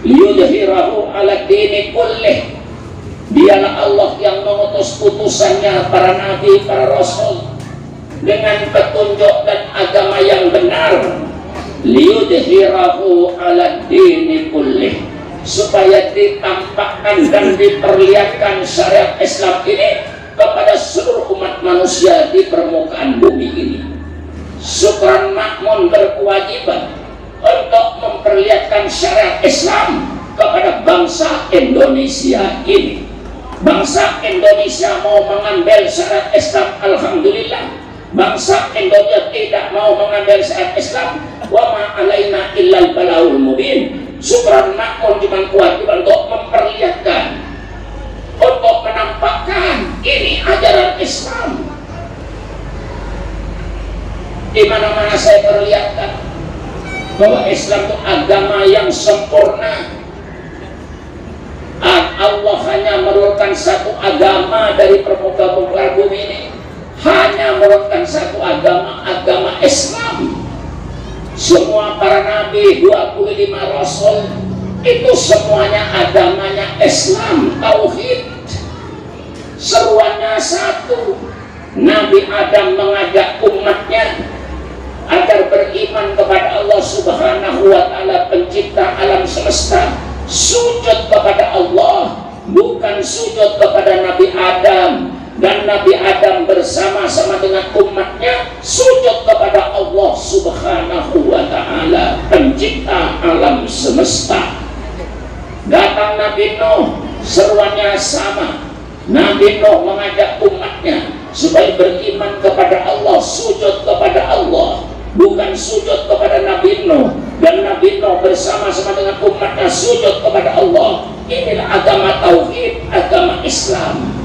liyudhhirahu 'ala dini kullih. Dialah Allah yang mengutus utusannya para nabi, para rasul dengan petunjuk dan agama yang benar, liyudhhirahu 'ala dini kullih, supaya ditampakkan dan diperlihatkan syariat Islam ini kepada seluruh umat manusia di permukaan bumi ini. Syukran makmun berkewajiban untuk memperlihatkan syariat Islam kepada bangsa Indonesia ini. Bangsa Indonesia mau mengambil syariat Islam, alhamdulillah. Bangsa Indonesia tidak mau mengambil syariat Islam, wa ma alaina illal balaul mubin. Syukran makmun cuma kewajiban untuk memperlihatkan, untuk menampakkan ini ajaran Islam. Di mana-mana saya perlihatkan bahwa Islam itu agama yang sempurna. Allah hanya menurunkan satu agama dari permukaan bumi ini, hanya menurunkan satu agama, agama Islam. Semua para nabi, 25 rasul, itu semuanya agamanya Islam, tauhid. Seruannya satu. Nabi Adam mengajak umatnya agar beriman kepada Allah Subhanahu wa Ta'ala, pencipta alam semesta, sujud kepada Allah, bukan sujud kepada Nabi Adam. Dan Nabi Adam bersama-sama dengan umatnya sujud kepada Allah Subhanahu wa Ta'ala, pencipta alam semesta. Datang Nabi Nuh, seruannya sama. Nabi Nuh mengajak umatnya supaya beriman kepada Allah, sujud kepada Allah, bukan sujud kepada Nabi Nuh. Dan Nabi Nuh bersama-sama dengan umatnya sujud kepada Allah. Inilah agama tauhid, agama Islam.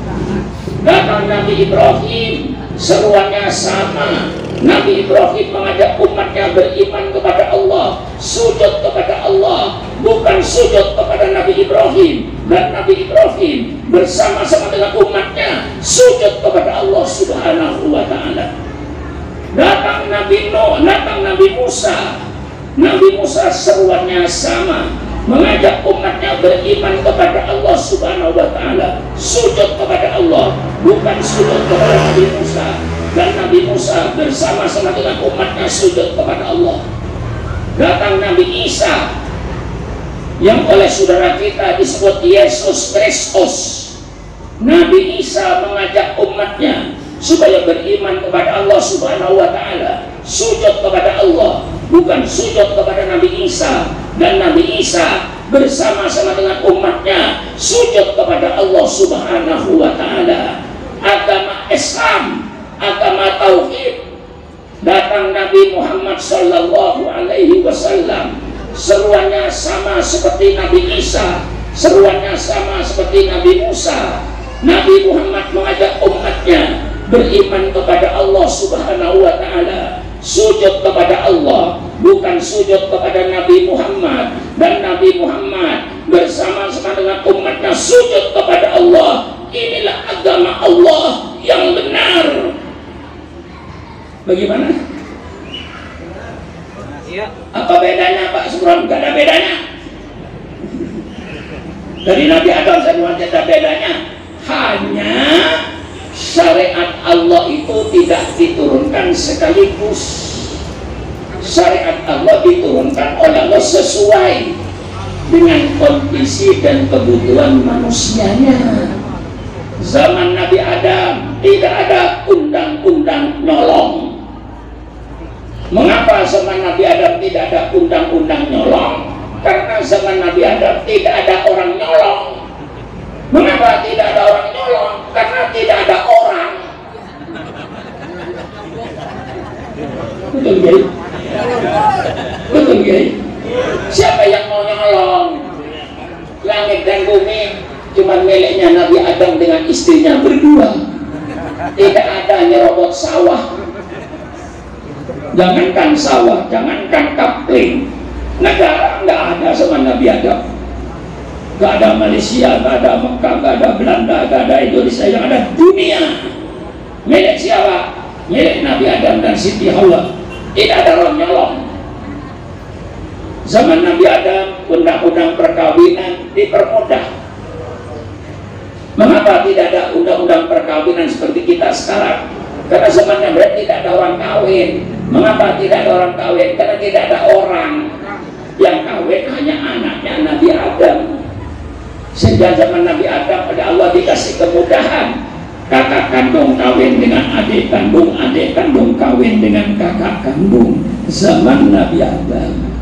Datang Nabi Ibrahim, seruannya sama. Nabi Ibrahim mengajak umatnya beriman kepada Allah, sujud kepada Allah, bukan sujud kepada Nabi Ibrahim. Dan Nabi Ibrahim bersama-sama dengan umatnya sujud kepada Allah Subhanahu wa Ta'ala. Datang Nabi Nuh, datang Nabi Musa. Nabi Musa seruannya sama, mengajak umatnya beriman kepada Allah Subhanahu wa Ta'ala, sujud kepada Allah, bukan sujud kepada Nabi Musa. Dan Nabi Musa bersama-sama dengan umatnya sujud kepada Allah. Datang Nabi Isa, yang oleh saudara kita disebut Yesus Kristus. Nabi Isa mengajak umatnya supaya beriman kepada Allah Subhanahu wa Ta'ala, sujud kepada Allah, bukan sujud kepada Nabi Isa. Dan Nabi Isa bersama-sama dengan umatnya sujud kepada Allah Subhanahu wa Ta'ala. Agama Islam, agama tauhid. Datang Nabi Muhammad sallallahu alaihi wasallam, seruannya sama seperti Nabi Isa, seruannya sama seperti Nabi Musa. Nabi Muhammad mengajak umatnya beriman kepada Allah Subhanahu wa Ta'ala, sujud kepada Allah, bukan sujud kepada Nabi Muhammad. Dan Nabi Muhammad bersama-sama dengan umatnya sujud kepada Allah. Inilah agama Allah yang benar. Bagaimana? Apa bedanya Pak Subran? Gak ada bedanya. Dari Nabi Adam semua tidak ada bedanya. Hanya syariat Allah itu tidak diturunkan sekaligus. Syariat Allah diturunkan oleh Allah sesuai dengan kondisi dan kebutuhan manusianya. Zaman Nabi Adam tidak ada undang-undang nyolong. Mengapa zaman Nabi Adam tidak ada undang-undang nyolong? Karena zaman Nabi Adam tidak ada orang nyolong. Mengapa tidak ada orang nyolong? Karena tidak ada orang. Betul gak? Betul gak? Siapa yang mau nyolong? Langit dan bumi cuma miliknya Nabi Adam dengan istrinya berdua. Tidak ada nyerobot sawah. Jangankan sawah, jangankan kapling, negara nggak ada sama Nabi Adam. Nggak ada Malaysia, nggak ada Mekah, nggak ada Belanda, nggak ada Indonesia, yang ada dunia. Milik siapa? Milik Nabi Adam dan Siti Hawa. Tidak ada orang nyolong. Zaman Nabi Adam, undang-undang perkawinan dipermudah. Mengapa tidak ada undang-undang perkawinan seperti kita sekarang? Karena zamannya berarti tidak ada orang kawin. Mengapa tidak ada orang kawin? Karena tidak ada orang. Yang kawin hanya anaknya Nabi Adam. Sejak zaman Nabi Adam pada Allah dikasih kemudahan. Kakak kandung kawin dengan adik kandung kawin dengan kakak kandung. Zaman Nabi Adam.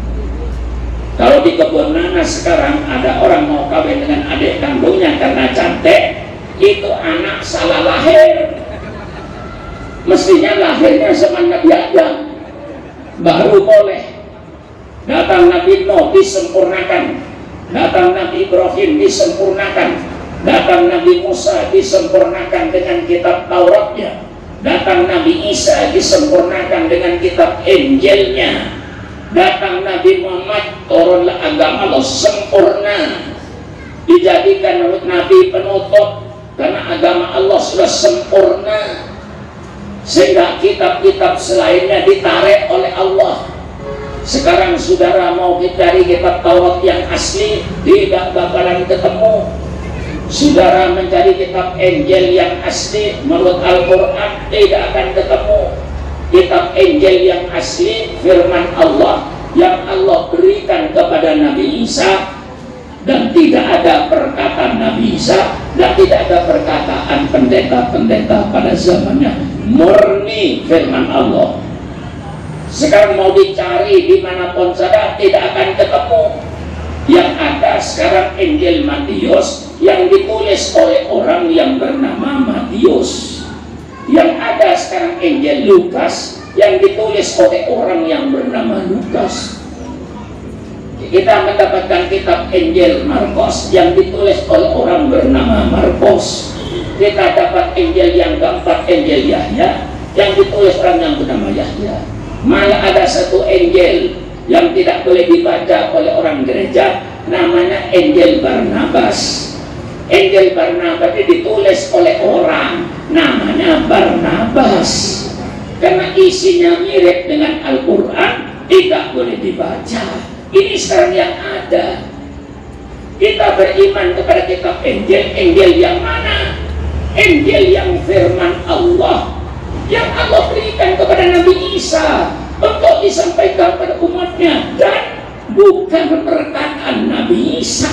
Kalau di kebun nanas sekarang ada orang mau kawin dengan adik kandungnya karena cantik, itu anak salah lahir. Mestinya lahirnya zaman Nabi Adam baru boleh. Datang Nabi Nuh disempurnakan, datang Nabi Ibrahim disempurnakan, datang Nabi Musa disempurnakan dengan kitab Tauratnya, datang Nabi Isa disempurnakan dengan kitab Injilnya, datang Nabi Muhammad turunlah agama Allah sempurna, dijadikan Nabi penutup karena agama Allah sudah sempurna, sehingga kitab-kitab selainnya ditarik oleh Allah. Sekarang saudara mau cari kitab Taurat yang asli, tidak bakalan ketemu. Saudara mencari kitab Injil yang asli menurut Al-Quran, tidak akan ketemu. Kitab Injil yang asli firman Allah yang Allah berikan kepada Nabi Isa, dan tidak ada perkataan Nabi Isa dan tidak ada perkataan pendeta-pendeta pada zamannya, murni firman Allah. Sekarang mau dicari dimanapun saja tidak akan ketemu. Yang ada sekarang Injil Matius yang ditulis oleh orang yang bernama Matius. Yang ada sekarang Injil Lukas yang ditulis oleh orang yang bernama Lukas. Kita mendapatkan kitab Injil Markus yang ditulis oleh orang bernama Markus. Kita dapat Injil yang keempat, Injil Yahya, yang ditulis orang yang bernama Yahya. Malah ada satu Injil yang tidak boleh dibaca oleh orang gereja, namanya Injil Barnabas. Injil Barnabas itu ditulis oleh orang namanya Barnabas. Karena isinya mirip dengan Al-Quran, tidak boleh dibaca. Ini sekarang yang ada. Kita beriman kepada kitab Injil. Injil yang mana? Injil yang firman Allah, yang Allah berikan kepada Nabi Isa untuk disampaikan pada umatnya, dan bukan perkataan Nabi Isa.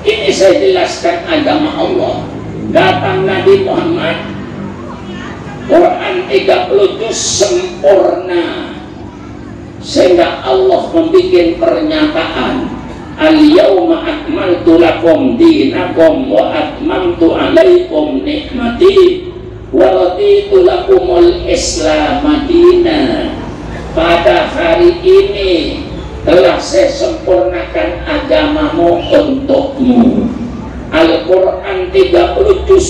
Ini saya jelaskan agama Allah. Datang Nabi Muhammad, Quran 30 juz sempurna, sehingga Allah membuat pernyataan, al-yawma akmaltu lakum dinakum wa atmamtu alaikum nikmati wa raditu lakumul Islam madina. pada hari ini telah saya sempurnakan agamamu untukmu. Al-Quran 30 juz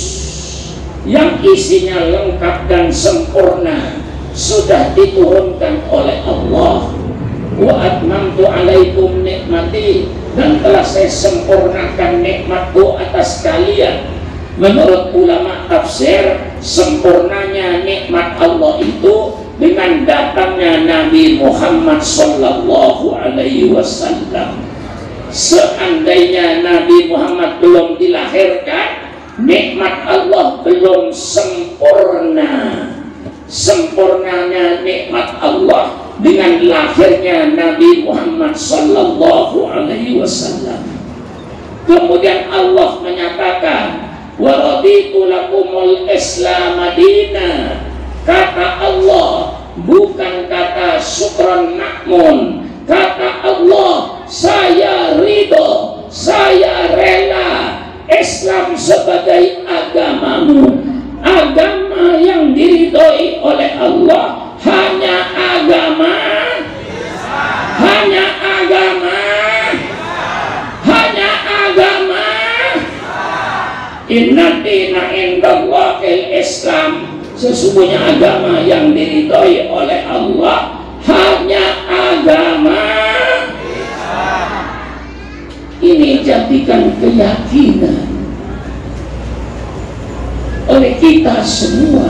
yang isinya lengkap dan sempurna sudah diturunkan oleh Allah. Wa atmamtu alaikum nikmati, dan telah saya sempurnakan nikmatku atas kalian. Menurut ulama tafsir, sempurnanya nikmat Allah itu dengan datangnya Nabi Muhammad sallallahu alaihi wasallam. Seandainya Nabi Muhammad belum dilahirkan, nikmat Allah belum sempurna. Sempurnanya nikmat Allah dengan lahirnya Nabi Muhammad sallallahu alaihi wasallam. Kemudian Allah menyatakan, wa raditu lakumul Islam madina. Kata Allah, bukan kata syukran makmun. Kata Allah, saya ridho, saya rela Islam sebagai agamamu. Agama yang diridhoi oleh Allah hanya agama, hanya agama, hanya agama. Inna dina indallahil Islam. Sesungguhnya agama yang diridhoi oleh Allah hanya agama. Ini jadikan keyakinan oleh kita semua.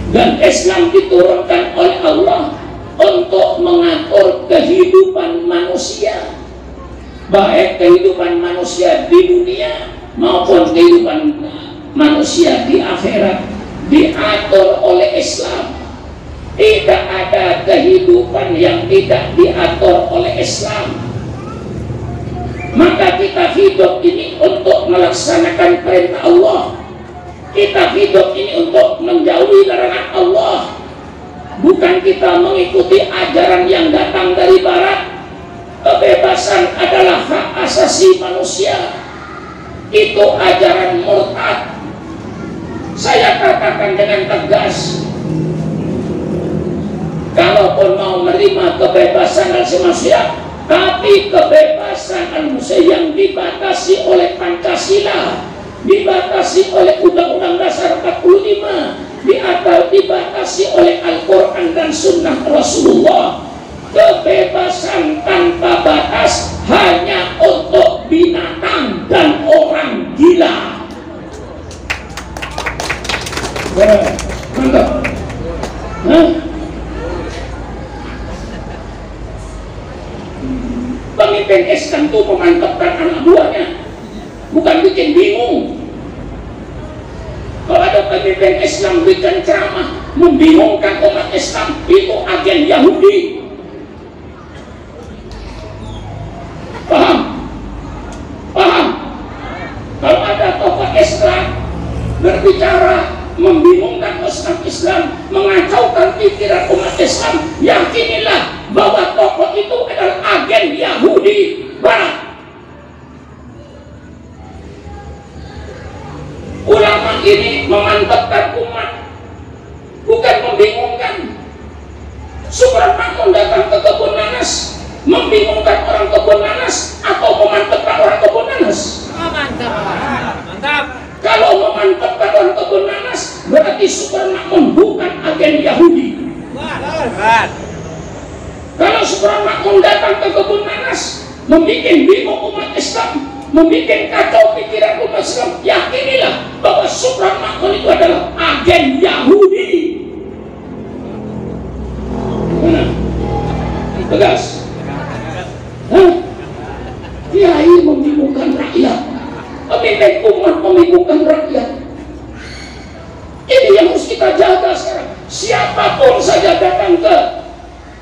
Dan Islam diturunkan oleh Allah untuk mengatur kehidupan manusia, baik kehidupan manusia di dunia maupun kehidupan manusia di akhirat, diatur oleh Islam. Tidak ada kehidupan yang tidak diatur oleh Islam. Maka kita hidup ini untuk melaksanakan perintah Allah. Kita hidup ini untuk menjauhi larangan Allah. Bukan kita mengikuti ajaran yang datang dari barat. Kebebasan adalah hak asasi manusia. Itu ajaran murtad. Saya katakan dengan tegas, kalaupun mau menerima kebebasan asasi manusia, tapi kebebasan manusia yang dibatasi oleh Pancasila, dibatasi oleh Undang-Undang Dasar 45, dibatasi oleh Al-Quran dan Sunnah Rasulullah. Kebebasan tanpa batas hanya untuk binatang dan orang gila. Mantap. Pemimpin Islam itu memantapkan anak buahnya, bukan bikin bingung. Kalau ada pemimpin Islam berikan ceramah membingungkan umat Islam, itu agen Yahudi. Paham? Paham? Kalau ada tokoh Islam berbicara membingungkan Islam, mengacaukan pikiran umat Islam, yakinilah bahwa tokoh itu adalah agen Yahudi Barat. Ulama ini memantapkan umat, bukan membingungkan. Subhan Makmun datang ke kebun nanas, membingungkan orang kebun nanas atau memantapkan orang kebun nanas? Oh, mantap. Mantap. Kalau memantapkan orang kebun nanas, berarti Subhan Makmun bukan agen Yahudi. Kalau Subhan Makmun datang ke kebun nanas, membuat bingung umat Islam, membuat kacau pikiran umat Islam, yakinilah bahwa Subhan Makmun itu adalah agen Yahudi. Mana? Tegas. Hah? Kiai membingungkan rakyat, pemimpin umat membingungkan rakyat. Ini yang harus kita jaga sekarang. Siapapun saja datang ke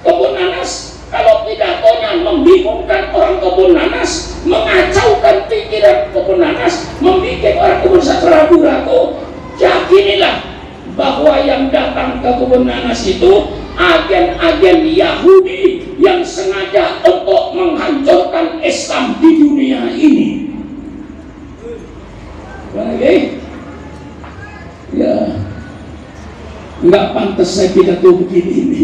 kebun nanas, kalau pidatonya membingungkan orang kebun nanas, mengacaukan pikiran kebun nanas, membuat orang kebun nanas ragu-ragu, yakinilah bahwa yang datang ke kebun nanas itu agen-agen Yahudi yang sengaja untuk menghancurkan Islam di dunia ini. Oke? Ya, nggak pantas saya pidato begini ini.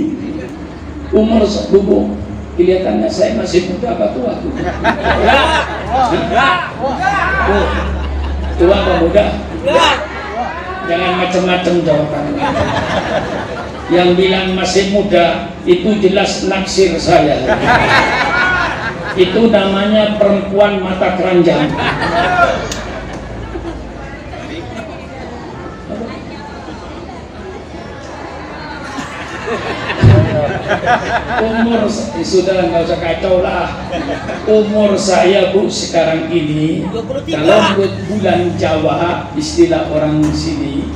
Umur bubu, kelihatannya saya masih muda apa tua? Tua apa muda? Jangan macam-macam jawabannya. Yang bilang masih muda itu jelas naksir saya. Itu namanya perempuan mata keranjang. Umur sudah nggak usah kacau lah. Umur saya Bu sekarang ini, kalau menurut bulan Jawa, istilah orang sini,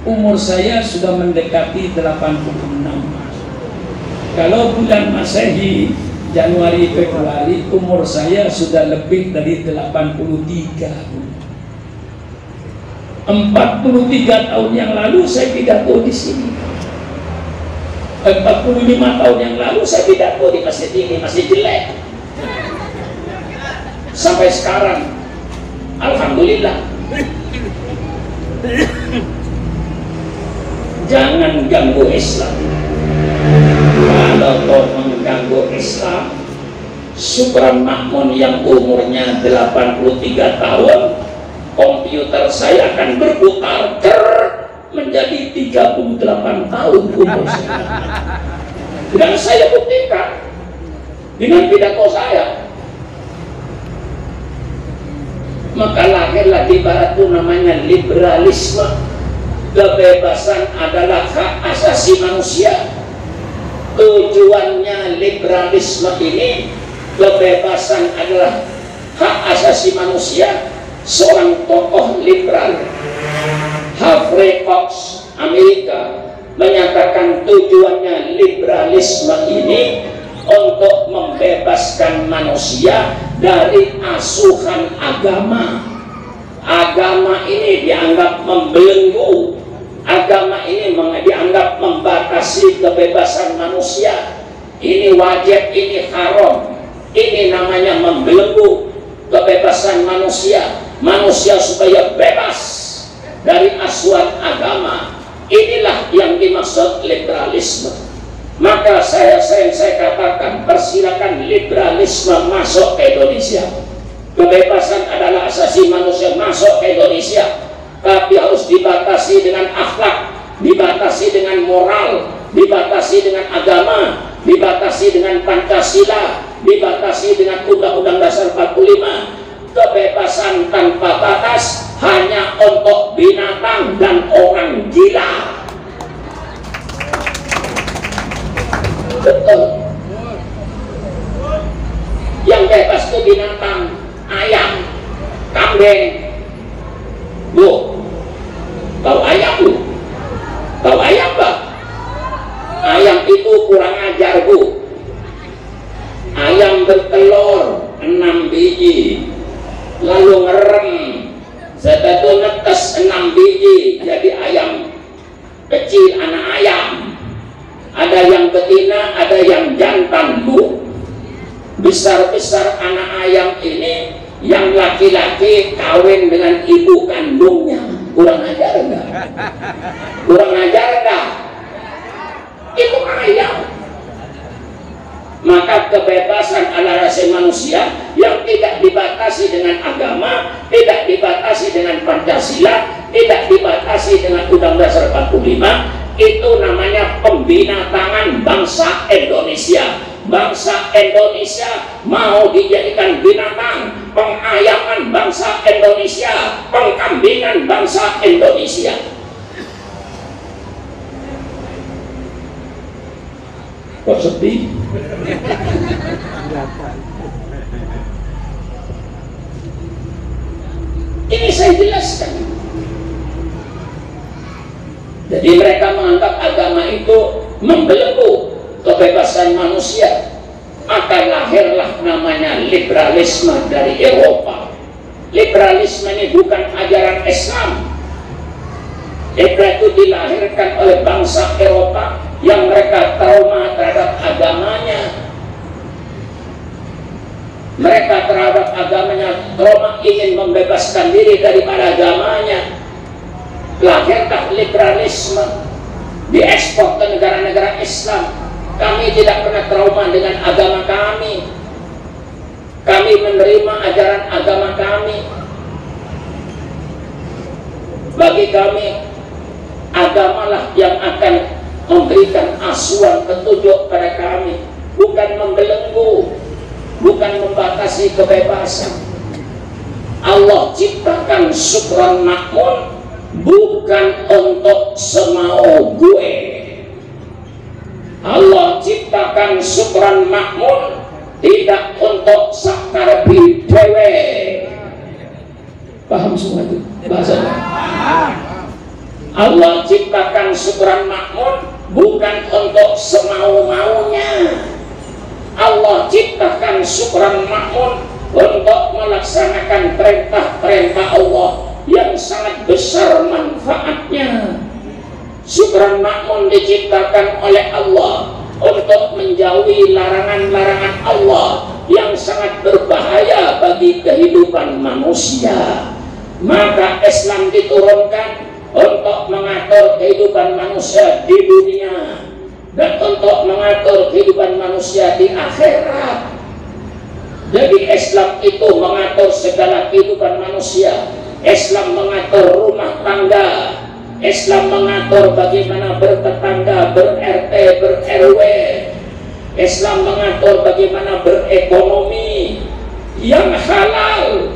umur saya sudah mendekati 86. Kalau bulan Masehi, Januari Februari, umur saya sudah lebih dari 83. 43 tahun yang lalu saya pidato di sini. 45 tahun yang lalu saya pidato di masjid ini, masih jelek. Sampai sekarang, alhamdulillah. Jangan ganggu Islam. Kalau kau mengganggu Islam, Subran Makmun yang umurnya 83 tahun, komputer saya akan berputar menjadi 38 tahun umur saya. Dan saya buktikan dengan pidato saya. Maka lahirlah di barat itu namanya liberalisme. Kebebasan adalah hak asasi manusia. Tujuannya liberalisme ini, kebebasan adalah hak asasi manusia. Seorang tokoh liberal, Humphrey Cox, Amerika, menyatakan tujuannya liberalisme ini untuk membebaskan manusia dari asuhan agama. Agama ini dianggap membelenggu, agama ini dianggap membatasi kebebasan manusia. Ini wajib, ini haram, ini namanya membelenggu kebebasan manusia. Manusia supaya bebas dari asuhan agama. Inilah yang dimaksud liberalisme. Maka saya katakan, persilakan liberalisme masuk ke Indonesia. Kebebasan adalah asasi manusia, masuk ke Indonesia. Tapi harus dibatasi dengan akhlak, dibatasi dengan moral, dibatasi dengan agama, dibatasi dengan Pancasila, dibatasi dengan Undang-Undang Dasar 45. Kebebasan tanpa batas hanya untuk binatang dan orang gila. Betul. Yang bebas itu binatang, ayam, kambing. Bu, tahu ayam bu? Tahu ayam Pak? Ayam itu kurang ajar Bu. Ayam bertelur 6 biji, lalu ngerem, setelah itu netes 6 biji jadi ayam kecil, anak ayam. Ada yang betina, ada yang jantan Bu. Besar-besar anak ayam ini, yang laki-laki kawin dengan ibu kandungnya. Kurang ajar enggak? Kurang ajar enggak? Itu ayam. Maka kebebasan ala asasi manusia yang tidak dibatasi dengan agama, tidak dibatasi dengan Pancasila, tidak dibatasi dengan Undang-Undang Dasar 45, itu namanya pembinatangan bangsa Indonesia. Bangsa Indonesia mau dijadikan binatang, pengayaman bangsa Indonesia, pengkambingan bangsa Indonesia. Kok sepi? Ini saya jelaskan. Jadi mereka menganggap agama itu membelenggu kebebasan manusia. Maka lahirlah namanya liberalisme dari Eropa. Liberalisme ini bukan ajaran Islam. Itu dilahirkan oleh bangsa Eropa yang mereka trauma terhadap agamanya. Mereka terhadap agamanya trauma, ingin membebaskan diri daripada agamanya. Lahirlah liberalisme, diekspor ke negara-negara Islam. Kami tidak pernah trauma dengan agama kami. Kami menerima ajaran agama kami. Bagi kami, agamalah yang akan memberikan asuhan petunjuk pada kami, bukan membelenggu, bukan membatasi kebebasan. Allah ciptakan syukran makmun bukan untuk semau gue. Allah ciptakan syukran makmun tidak untuk sakarbi dewe. Paham semua itu bahasanya? Allah ciptakan syukran makmun bukan untuk semau-maunya. Allah ciptakan syukran makmun untuk melaksanakan perintah-perintah Allah yang sangat besar manfaatnya. Syukran makmun diciptakan oleh Allah untuk menjauhi larangan-larangan Allah yang sangat berbahaya bagi kehidupan manusia. Maka Islam diturunkan untuk mengatur kehidupan manusia di dunia dan untuk mengatur kehidupan manusia di akhirat. Jadi Islam itu mengatur segala kehidupan manusia. Islam mengatur rumah tangga. Islam mengatur bagaimana bertetangga, ber-RT, ber-RW. Islam mengatur bagaimana berekonomi yang halal.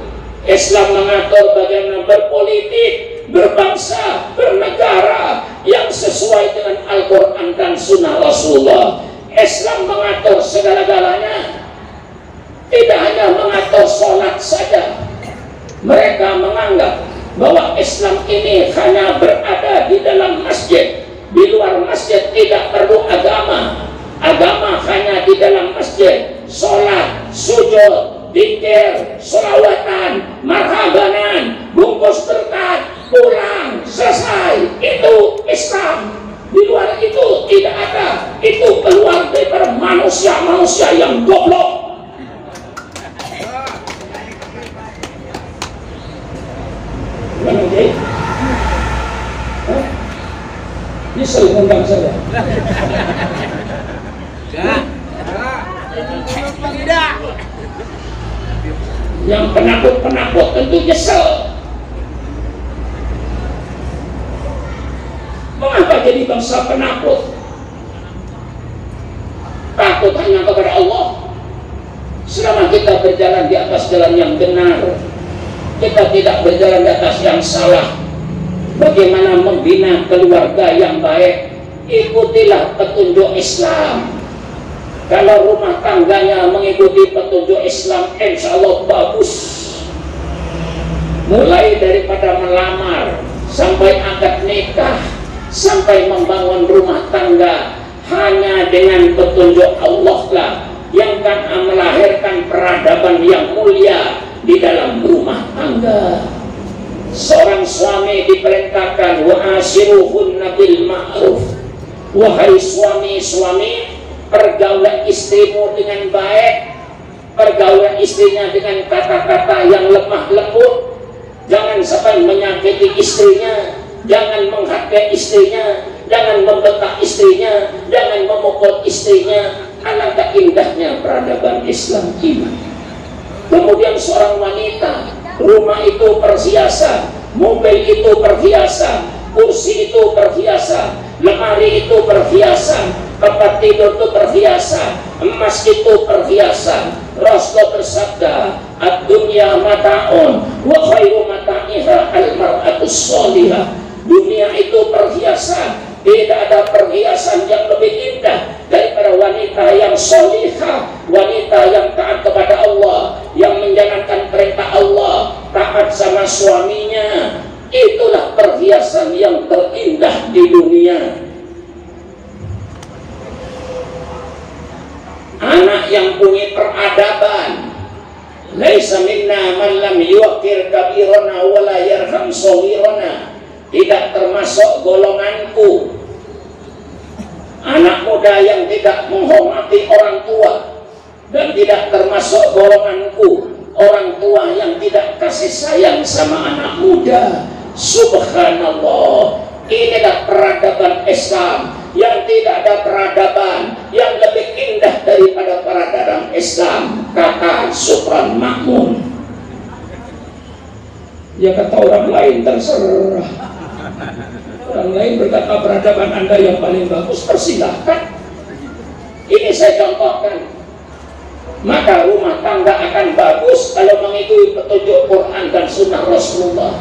Islam mengatur bagaimana berpolitik, berbangsa, bernegara yang sesuai dengan Al-Quran dan Sunnah Rasulullah. Islam mengatur segala-galanya. Tidak hanya mengatur sholat saja. Mereka menganggap bahwa Islam ini hanya berada di dalam masjid. Di luar masjid tidak perlu agama. Agama hanya di dalam masjid. Sholat, sujud, zikir, sholawatan, marhabanan, bungkus berkat, pulang, selesai. Itu Islam. Di luar itu tidak ada. Itu keluar dari manusia-manusia yang goblok. Bisa mengundang saya. Tidak. Yang penakut-penakut tentu nyesel. Mengapa jadi bangsa penakut? Takut hanya kepada Allah. Selama kita berjalan di atas jalan yang benar, kita tidak berjalan di atas yang salah. Bagaimana membina keluarga yang baik? Ikutilah petunjuk Islam. Kalau rumah tangganya mengikuti petunjuk Islam, insya Allah bagus. Mulai daripada melamar, sampai akad nikah, sampai membangun rumah tangga, hanya dengan petunjuk Allah lah yang akan melahirkan peradaban yang mulia di dalam rumah tangga. Seorang suami diperintahkan wa ashiruhunna bil ma'ruf. Wahai suami-suami, pergaulan istrimu dengan baik, pergaulan istrinya dengan kata-kata yang lemah lembut. Jangan sampai menyakiti istrinya, jangan menghargai istrinya, jangan membentak istrinya, jangan memukul istrinya. Alangkah indahnya peradaban Islam iman. Kemudian seorang wanita, rumah itu perhiasan, mobil itu perhiasan, kursi itu perhiasan, lemari itu perhiasan, tempat tidur itu perhiasan, emas itu perhiasan. Rasul bersabda, ad-dunya mata'un wa khairu mata'iha al-mar'atus sholihah. Dunia itu perhiasan. Tidak ada perhiasan yang lebih indah daripada wanita yang sholihah, wanita yang taat kepada Allah, yang menjalankan perintah Allah, taat sama suaminya. Itulah perhiasan yang terindah di dunia. Anak yang punya peradaban. Laisa minna man lam yuqir kabirana wa la yarham shaghirana. Tidak termasuk golonganku. Anak muda yang tidak menghormati orang tua, dan tidak termasuk golonganku. Orang tua yang tidak kasih sayang sama anak muda. Subhanallah. Inilah peradaban Islam yang tidak ada peradaban yang lebih indah daripada peradaban Islam, kata Supran Makmun. Ya kata orang lain terserah. Orang lain berkata peradaban Anda yang paling bagus, persilahkan. Ini saya contohkan. Maka rumah tangga akan bagus kalau mengikuti petunjuk Quran dan Sunnah Rasulullah.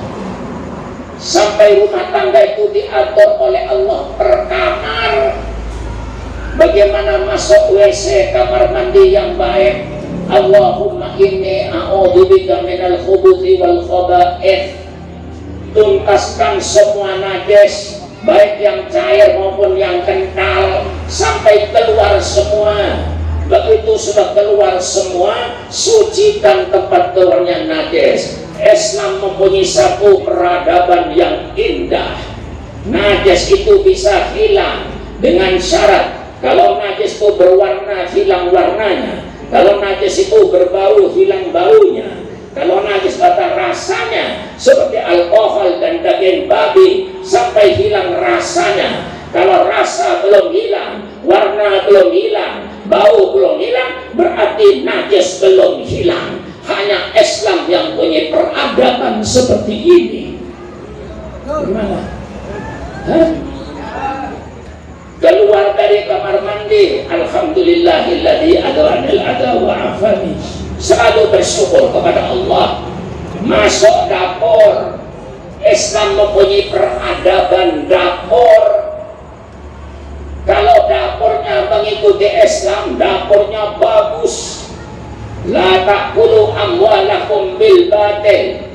Sampai rumah tangga itu diatur oleh Allah per kamar. Bagaimana masuk WC, kamar mandi yang baik. Allahumma inni a'udzubika minal khubuthi wal khaba'ith. Tuntaskan semua najis, baik yang cair maupun yang kental, sampai keluar semua. Begitu sudah keluar semua, sucikan tempat keluarnya najis. Islam mempunyai satu peradaban yang indah. Najis itu bisa hilang dengan syarat kalau najis itu berwarna, hilang warnanya. Kalau najis itu berbau, hilang baunya. Kalau najis kata rasanya seperti alkohol dan daging babi, sampai hilang rasanya. Kalau rasa belum hilang, warna belum hilang, bau belum hilang, berarti najis belum hilang. Hanya Islam yang punya peradaban seperti ini. Gimana? Hah? Keluar dari kamar mandi, alhamdulillahilladzi adwanil ada wa afani. Selalu bersyukur kepada Allah. Masuk dapur, Islam mempunyai peradaban dapur. Kalau dapurnya mengikuti Islam, dapurnya bagus. La ta'kulu amwalakum bil batil.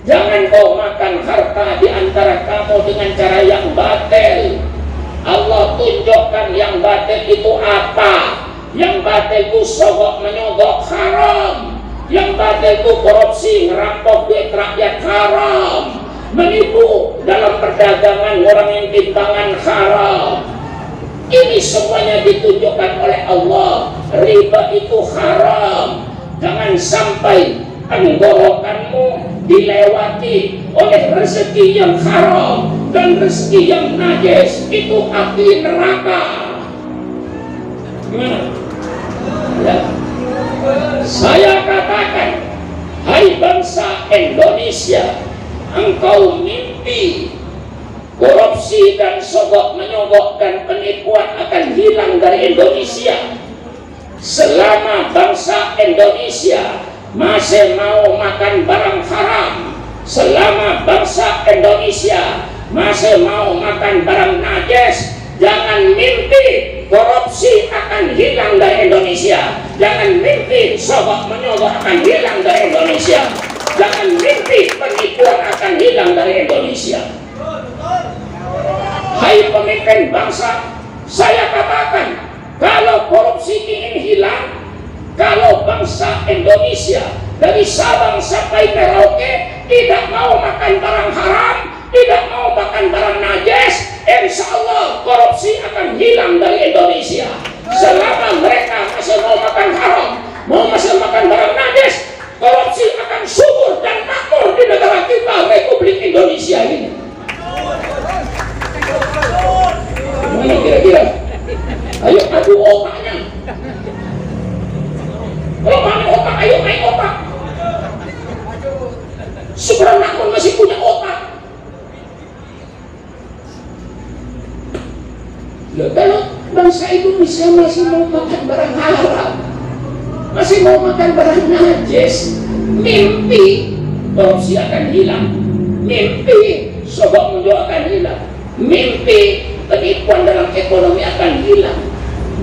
Jangan kau makan harta di antara kamu dengan cara yang batil. Allah tunjukkan yang batil itu apa. Yang batil itu sogok menyogok haram. Yang batil itu korupsi, ngerampok duit rakyat haram. Menipu dalam perdagangan orang yang timbangan haram. Ini semuanya ditunjukkan oleh Allah. Riba itu haram. Jangan sampai tenggorokanmu dilewati oleh rezeki yang haram dan rezeki yang najis, itu api neraka. Gimana? Ya. Saya katakan, hai bangsa Indonesia, engkau mimpi korupsi dan sogok menyogok dan penipuan akan hilang dari Indonesia. Selama bangsa Indonesia masih mau makan barang haram, selama bangsa Indonesia masih mau makan barang najis, jangan mimpi korupsi akan hilang dari Indonesia. Jangan mimpi sogok menyogok akan hilang dari Indonesia. Jangan mimpi penipuan akan hilang dari Indonesia. Hai pemimpin bangsa, saya katakan, kalau korupsi ingin hilang, kalau bangsa Indonesia dari Sabang sampai Merauke tidak mau makan barang haram, tidak mau makan barang najis, insya Allah korupsi akan hilang dari Indonesia. Selama mereka masih mau makan haram, masih makan barang najis, korupsi akan subur dan makmur di negara kita, Republik Indonesia ini. Gimana kira-kira? Ayo adu otaknya. Kalau mana otak, ayo main otak. Supran Makmun masih punya otak. Ya, kalau bangsa Indonesia masih mau makan barang haram, masih mau makan barang najis, mimpi korupsi akan hilang, mimpi sogok menyogok akan hilang, mimpi penipuan dalam ekonomi akan hilang.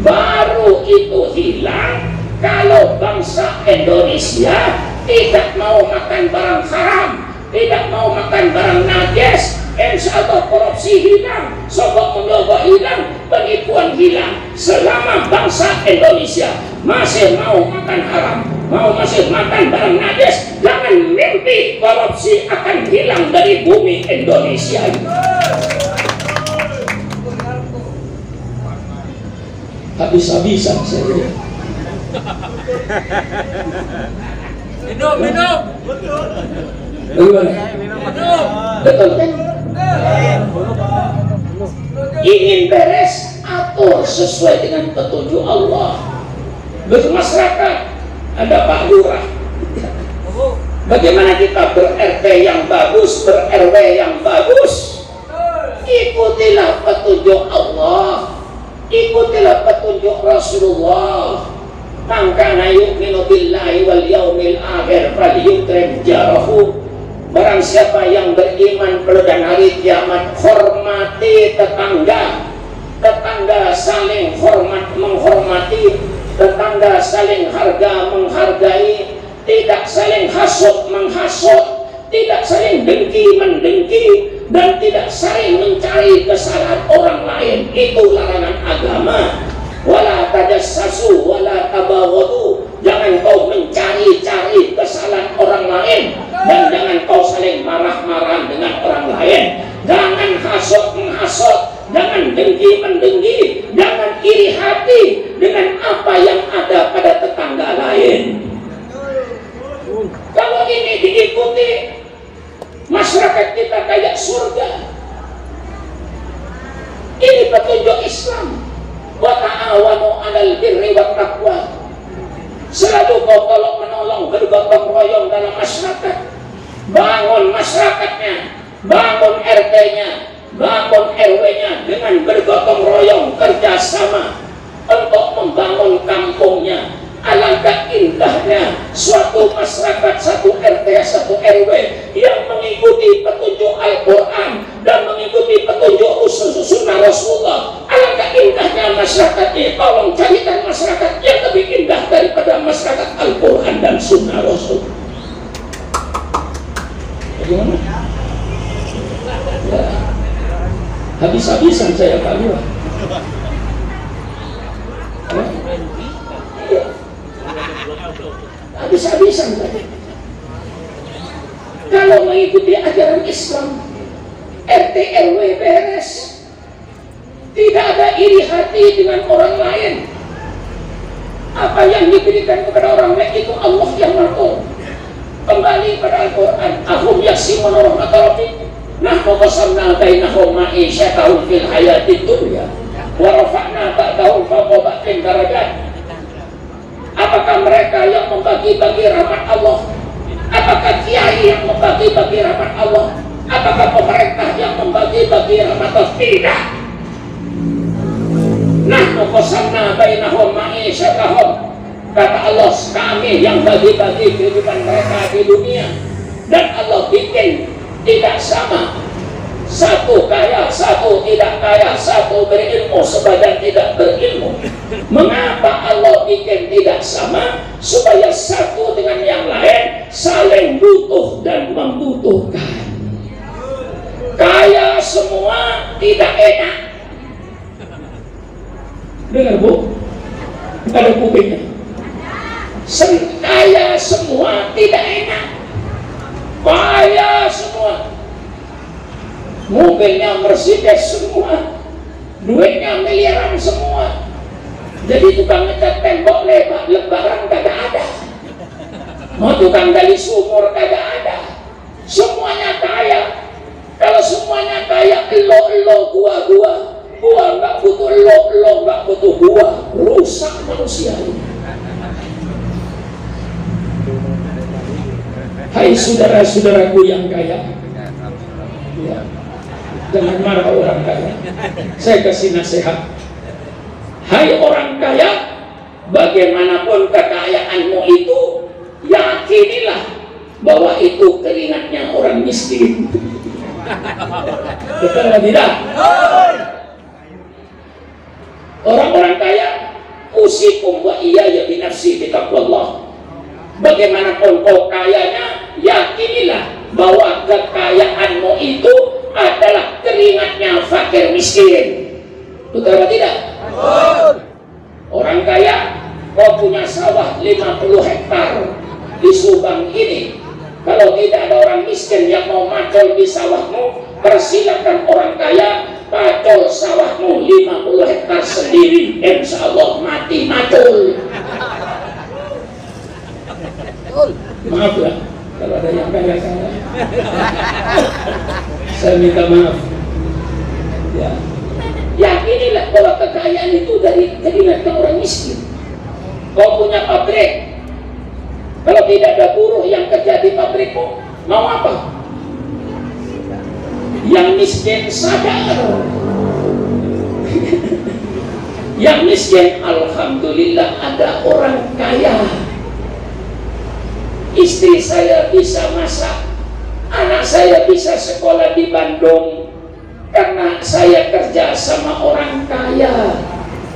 Baru itu hilang kalau bangsa Indonesia tidak mau makan barang haram, tidak mau makan barang najis. Insya Allah korupsi hilang, sogok menyogok hilang, penipuan hilang. Selama bangsa Indonesia masih mau makan haram, masih makan barang najis, jangan mimpi korupsi akan hilang dari bumi Indonesia ini. Habis-habisan saya lihat. Minum. Bagaimana? Betul kan? Ingin beres, atur sesuai dengan petunjuk Allah. Bermasyarakat, ada Pak Lurah. Bagaimana kita ber-RT yang bagus, ber-RW yang bagus? Ikutilah petunjuk Allah, ikutilah petunjuk Rasulullah. Man kana yu'minu billahi wal yaumil akhir falyukrim jarahu. Barang siapa yang beriman pada hari kiamat, hormati tetangga. Tetangga saling hormat menghormati, tetangga saling harga menghargai, tidak saling hasut menghasut, tidak saling dengki mendengki, dan tidak saling mencari kesalahan orang lain. Itu larangan agama. Wala tajassasu wala tabaghadu. Jangan kau mencari-cari kesalahan orang lain, dan jangan kau saling marah-marah dengan orang lain. Jangan hasut menghasut, jangan dengki mendengki, jangan iri hati dengan apa yang ada pada tetangga lain. Kalau ini diikuti, masyarakat kita kayak surga. Ini petunjuk Islam. Wa ta'awanu 'alal birri wat taqwa. Selalu kau tolong menolong, bergotong royong dalam masyarakat. Bangun masyarakatnya, bangun RT-nya, bangun RW-nya dengan bergotong royong kerjasama untuk membangun kampungnya. Alangkah indahnya suatu masyarakat, satu RT, satu RW yang mengikuti petunjuk Al-Quran dan mengikuti petunjuk sunnah Rasulullah. Alangkah indahnya masyarakat ini. Tolong carikan masyarakat yang lebih indah daripada masyarakat Al-Quran dan sunnah Rasul. Bagaimana? Ya. Habis-habisan saya Pak Lurah. Iya. Habis-habisan tadi. Kalau mengikuti ajaran Islam, RT RW beres, tidak ada iri hati dengan orang lain. Apa yang diberikan kepada orang lain itu Allah yang mengatur. Kembali pada Al-Quran. Ahum yasimuna rahmatar rabbik. Nahnu qasamna bainahum ma'isyatahum fil hayatid dunya wa rafa'na ba'dahum fawqa ba'din darajat. Apakah mereka yang membagi-bagi rahmat Allah? Apakah kiai yang membagi-bagi rahmat Allah? Apakah pemerintah yang membagi-bagi rahmat Allah? Tidak. Nahnu qasamna bainahum ma'isyatahum. Kata Allah, kami yang bagi-bagi kehidupan mereka di dunia. Dan Allah bikin tidak sama. Satu kaya, satu tidak kaya, satu berilmu, sebagian tidak berilmu. Mengapa Allah bikin tidak sama? Supaya satu dengan yang lain saling butuh dan membutuhkan. Kaya semua tidak enak. Dengar Bu, ada kupingnya. Kaya semua tidak enak. Kaya semua, mobilnya Mercedes semua, duitnya miliaran semua. Jadi tukang ngecat tembok lebaran kagak ada, mau tukang gali sumur kagak ada. Semuanya kaya. Kalau semuanya kaya, elo gua nggak butuh elo nggak butuh gua. Rusak manusia ini. Hai saudara-saudaraku yang kaya, ya, jangan marah orang kaya. Saya kasih nasihat. Hai orang kaya, bagaimanapun kekayaanmu itu, yakinilah bahwa itu keringatnya orang miskin. Betul atau tidak? Orang-orang kaya, usikum wa iyaya binafsi bitaqwallah. Bagaimanapun kau kayanya, yakinilah bahwa kekayaanmu itu adalah keringatnya fakir miskin. Betul atau tidak? Orang kaya, kau punya sawah 50 hektar di Subang ini. Kalau tidak ada orang miskin yang mau macul di sawahmu, persilakan orang kaya macul sawahmu 50 hektar sendiri. Insya Allah mati macul. Maaf ya kalau ada yang kaya. Saya minta maaf. Ya, yakinilah ingat bahwa kekayaan itu dari orang miskin. Kau punya pabrik, kalau tidak ada buruh yang kerja di pabrikmu, mau apa? Yang miskin sadar. Yang miskin, alhamdulillah ada orang kaya. Istri saya bisa masak, anak saya bisa sekolah di Bandung, karena saya kerja sama orang kaya.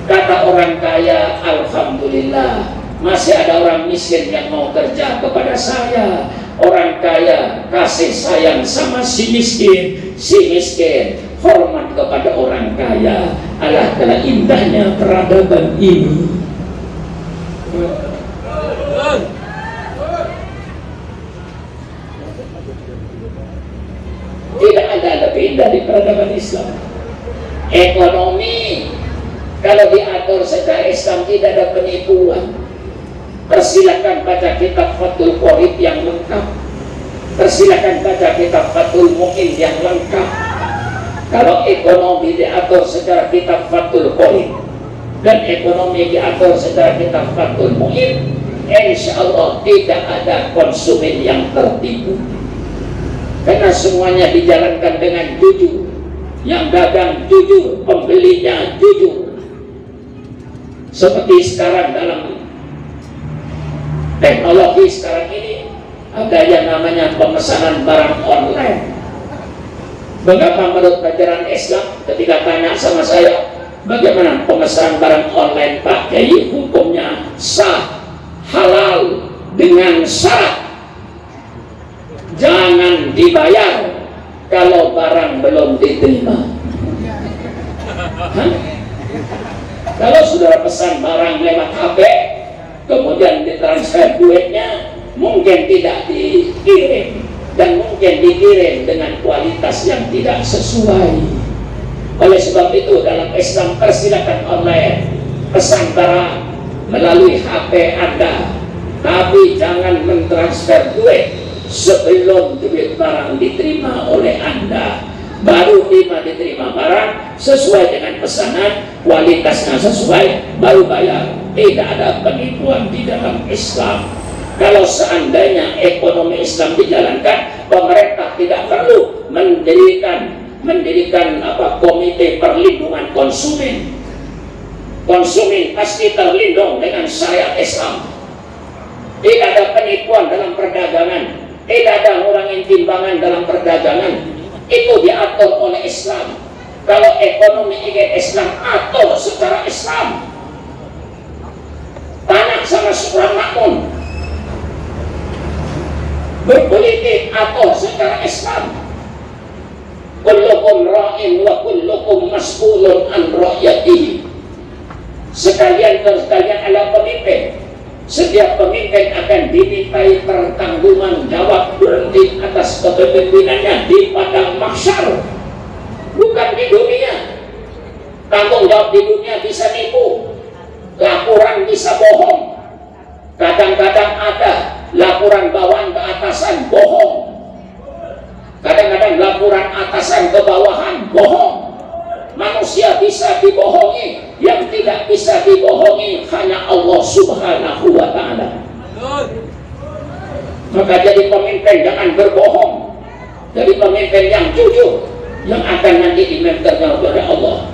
Kata orang kaya, alhamdulillah masih ada orang miskin yang mau kerja kepada saya. Orang kaya kasih sayang sama si miskin hormat kepada orang kaya. Alangkah indahnya peradaban ini. Tidak ada lebih indah di peradaban Islam. Ekonomi kalau diatur secara Islam tidak ada penipuan. Persilakan baca kitab Fathul Qorib yang lengkap. Persilakan baca kitab Fathul Mu'in yang lengkap. Kalau ekonomi diatur secara kitab Fathul Qorib dan ekonomi diatur secara kitab Fathul Mu'in, insya Allah tidak ada konsumen yang tertipu. Karena semuanya dijalankan dengan jujur. Yang dagang jujur, pembelinya jujur. Seperti sekarang dalam teknologi sekarang ini ada yang namanya pemesanan barang online. Mengapa menurut ajaran Islam ketika tanya sama saya, bagaimana pemesanan barang online Pak Kiai, hukumnya sah, halal, dengan syarat jangan dibayar kalau barang belum diterima. Kalau saudara pesan barang lewat HP, kemudian ditransfer duitnya, mungkin tidak dikirim, dan mungkin dikirim dengan kualitas yang tidak sesuai. Oleh sebab itu dalam Islam persilakan online pesan barang melalui HP Anda, tapi jangan mentransfer duit sebelum duit barang diterima oleh Anda. Baru diterima barang sesuai dengan pesanan, kualitasnya sesuai, baru bayar. Tidak ada penipuan di dalam Islam. Kalau seandainya ekonomi Islam dijalankan, pemerintah tidak perlu mendirikan komite perlindungan konsumen. Konsumen pasti terlindung dengan syariat Islam. Tidak ada penipuan dalam perdagangan, tidak ada ngurangin timbangan dalam perdagangan. Itu diatur oleh Islam. Kalau ekonomi ingin Islam, atur secara Islam. Tanah sama Surah Makmun. Berpolitik atur secara Islam. Kullukum ra'in wa kullukum mas'ulun an ra'yatihi. Sekalian adalah pemimpin. Setiap pemimpin akan dimintai pertanggungan jawab berhenti atas kepemimpinannya di padang mahsyar, bukan di dunia. Tanggung jawab di dunia bisa nipu, laporan bisa bohong. Kadang-kadang ada laporan bawahan ke atasan bohong. Kadang-kadang laporan atasan ke bawahan bohong. Manusia bisa dibohongi, yang tidak bisa dibohongi hanya Allah Subhanahu wa Ta'ala. Maka jadi pemimpin jangan berbohong, jadi pemimpin yang jujur, yang akan nanti dimenterkan oleh Allah.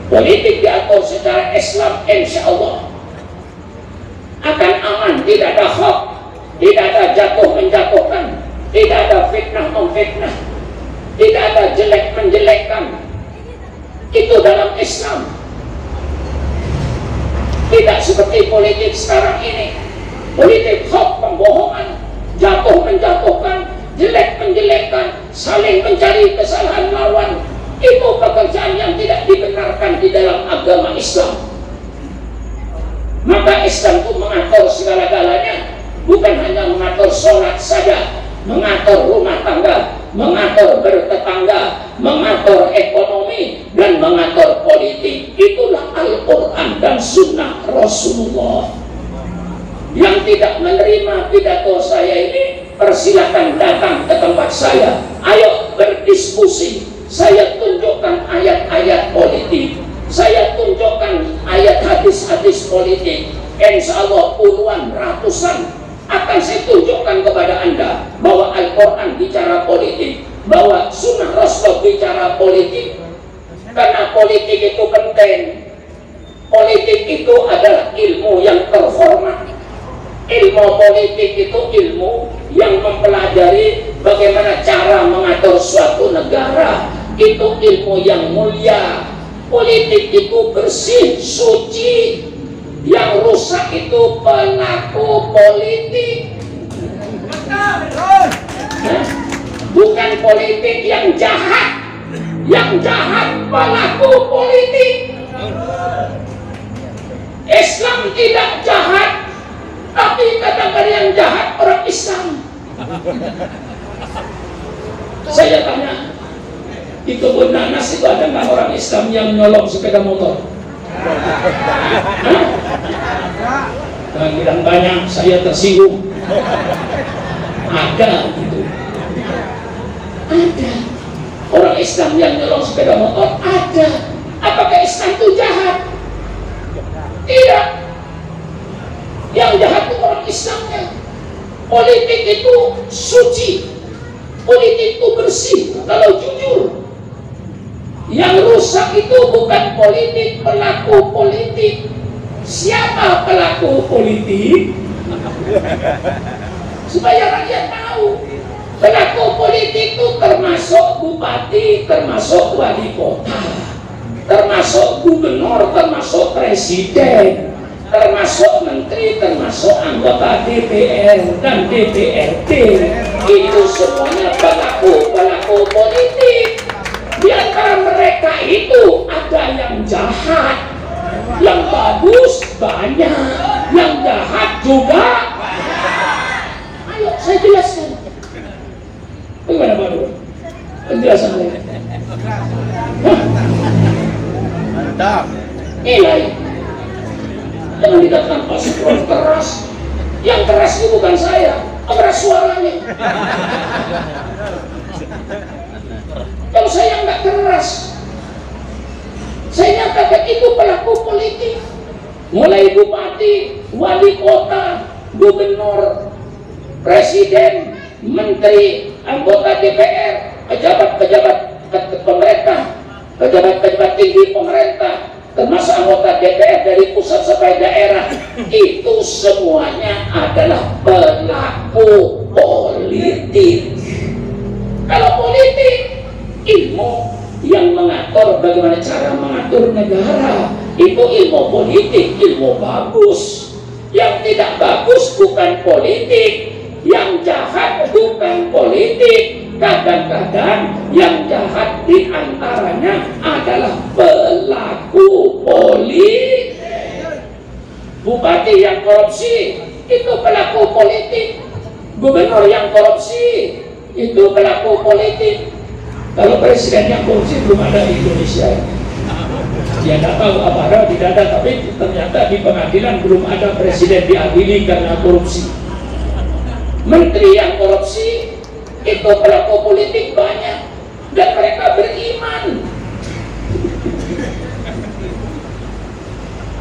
Politik diatur secara Islam, insya Allah akan aman, tidak ada hoax, tidak ada jatuh menjatuhkan, tidak ada fitnah memfitnah, tidak ada jelek menjelekkan. Itu dalam Islam. Tidak seperti politik sekarang ini, politik hoax, pembohongan, jatuh menjatuhkan, jelek menjelekkan, saling mencari kesalahan lawan. Itu pekerjaan yang tidak dibenarkan di dalam agama Islam. Maka Islam itu mengatur segala-galanya, bukan hanya mengatur sholat saja, mengatur rumah tangga, mengatur bertetangga, mengatur ekonomi, dan mengatur politik. Itulah Al-Quran dan Sunnah Rasulullah. Yang tidak menerima pidato saya ini, persilakan datang ke tempat saya. Ayo berdiskusi. Saya tunjukkan ayat-ayat politik, saya tunjukkan tunjukkan ayat hadis-hadis politik, insya Allah puluhan, ratusan akan saya tunjukkan kepada Anda bahwa Al-Quran bicara politik, bahwa sunnah Rasul bicara politik. Karena politik itu penting. Politik itu adalah ilmu yang terhormat. Ilmu politik itu ilmu yang mempelajari bagaimana cara mengatur suatu negara. Itu ilmu yang mulia. Politik itu bersih, suci. Yang rusak itu pelaku politik. Bukan politik yang jahat. Yang jahat pelaku politik. Islam tidak jahat, tapi kadang-kadang yang jahat orang Islam. Saya tanya, di kebun nanas itu ada nggak orang Islam yang nyolong sepeda motor? Jangan bilang banyak, saya tersinggung. Ada gitu. Ada orang Islam yang nyolong sepeda motor, ada. Apakah Islam itu jahat? Tidak. Yang jahat itu orang Islamnya. Politik itu suci, politik itu bersih kalau jujur. Yang rusak itu bukan politik, pelaku politik. Siapa pelaku politik? Supaya rakyat tahu. Pelaku politik itu termasuk bupati, termasuk wali kota, termasuk gubernur, termasuk presiden, termasuk menteri, termasuk anggota DPR dan DPRD. Itu semuanya pelaku politik. Di antara mereka itu ada yang jahat, yang bagus banyak, yang jahat juga. Ayo saya jelaskan. Bagaimana Pak Dua? Penjelasan saya. Mantap. Nilai. Jangan dikatakan Pak Sukron keras. Yang keras itu bukan saya, keras suaranya. Kalau saya nggak keras, saya nyatakan itu pelaku politik. Mulai bupati, wali kota, gubernur, presiden, menteri, anggota DPR, pejabat-pejabat pemerintah, pejabat-pejabat tinggi pemerintah, termasuk anggota DPR dari pusat sampai daerah, itu semuanya adalah pelaku politik. Kalau politik, ilmu yang mengatur bagaimana cara mengatur negara, itu ilmu politik, ilmu bagus. Yang tidak bagus bukan politik, yang jahat bukan politik. Kadang-kadang yang jahat diantaranya adalah pelaku politik. Bupati yang korupsi itu pelaku politik. Gubernur yang korupsi itu pelaku politik. Kalau presiden yang korupsi belum ada di Indonesia. Dia tidak tahu apa ada, tidak ada, tapi ternyata di pengadilan belum ada presiden diadili karena korupsi. Menteri yang korupsi itu pelaku politik banyak dan mereka beriman.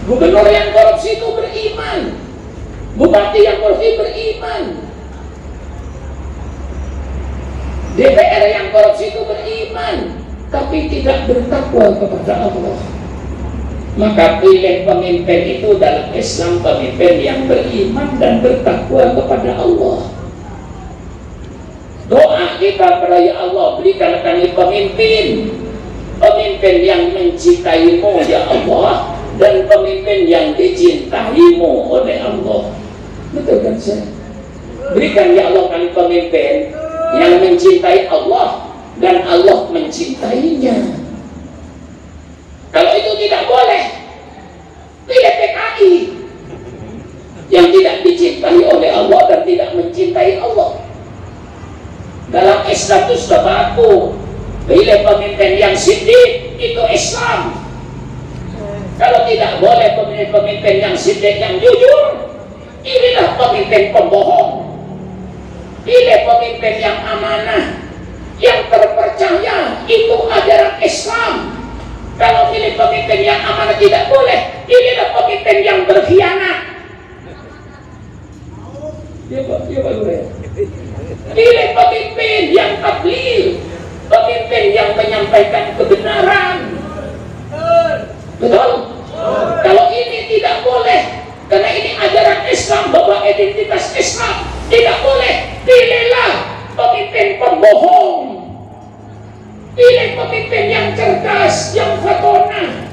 Gubernur yang korupsi itu beriman, bupati yang korupsi beriman, DPR yang korupsi itu beriman, tapi tidak bertakwa kepada Allah. Maka pilih pemimpin itu dalam Islam pemimpin yang beriman dan bertakwa kepada Allah. Doa kita kepada ya Allah, berikan kami pemimpin yang mencintaimu ya Allah, dan pemimpin yang dicintaimu oleh Allah. Betul kan saya? Berikan ya Allah kami pemimpin yang mencintai Allah dan Allah mencintainya. Kalau itu tidak boleh, pilih PKI yang tidak dicintai oleh Allah dan tidak mencintai Allah. Dalam Islam itu sudah baku, pilih pemimpin yang siddiq, itu Islam. Kalau tidak boleh pemimpin yang siddiq, yang jujur, inilah pemimpin pembohong. Pilih pemimpin yang amanah, yang terpercaya, itu ajaran Islam. Kalau pilih pemimpin yang amanah tidak boleh, pilihlah pemimpin yang berkhianat. Ya Pak, ya Pak Lurah. Pilih pemimpin yang tabligh, pemimpin yang menyampaikan kebenaran. Betul? Kalau ini tidak boleh, karena ini ajaran Islam bahwa identitas Islam tidak boleh. Pilihlah pemimpin pembohong. Pilih pemimpin yang cerdas, yang fatonah.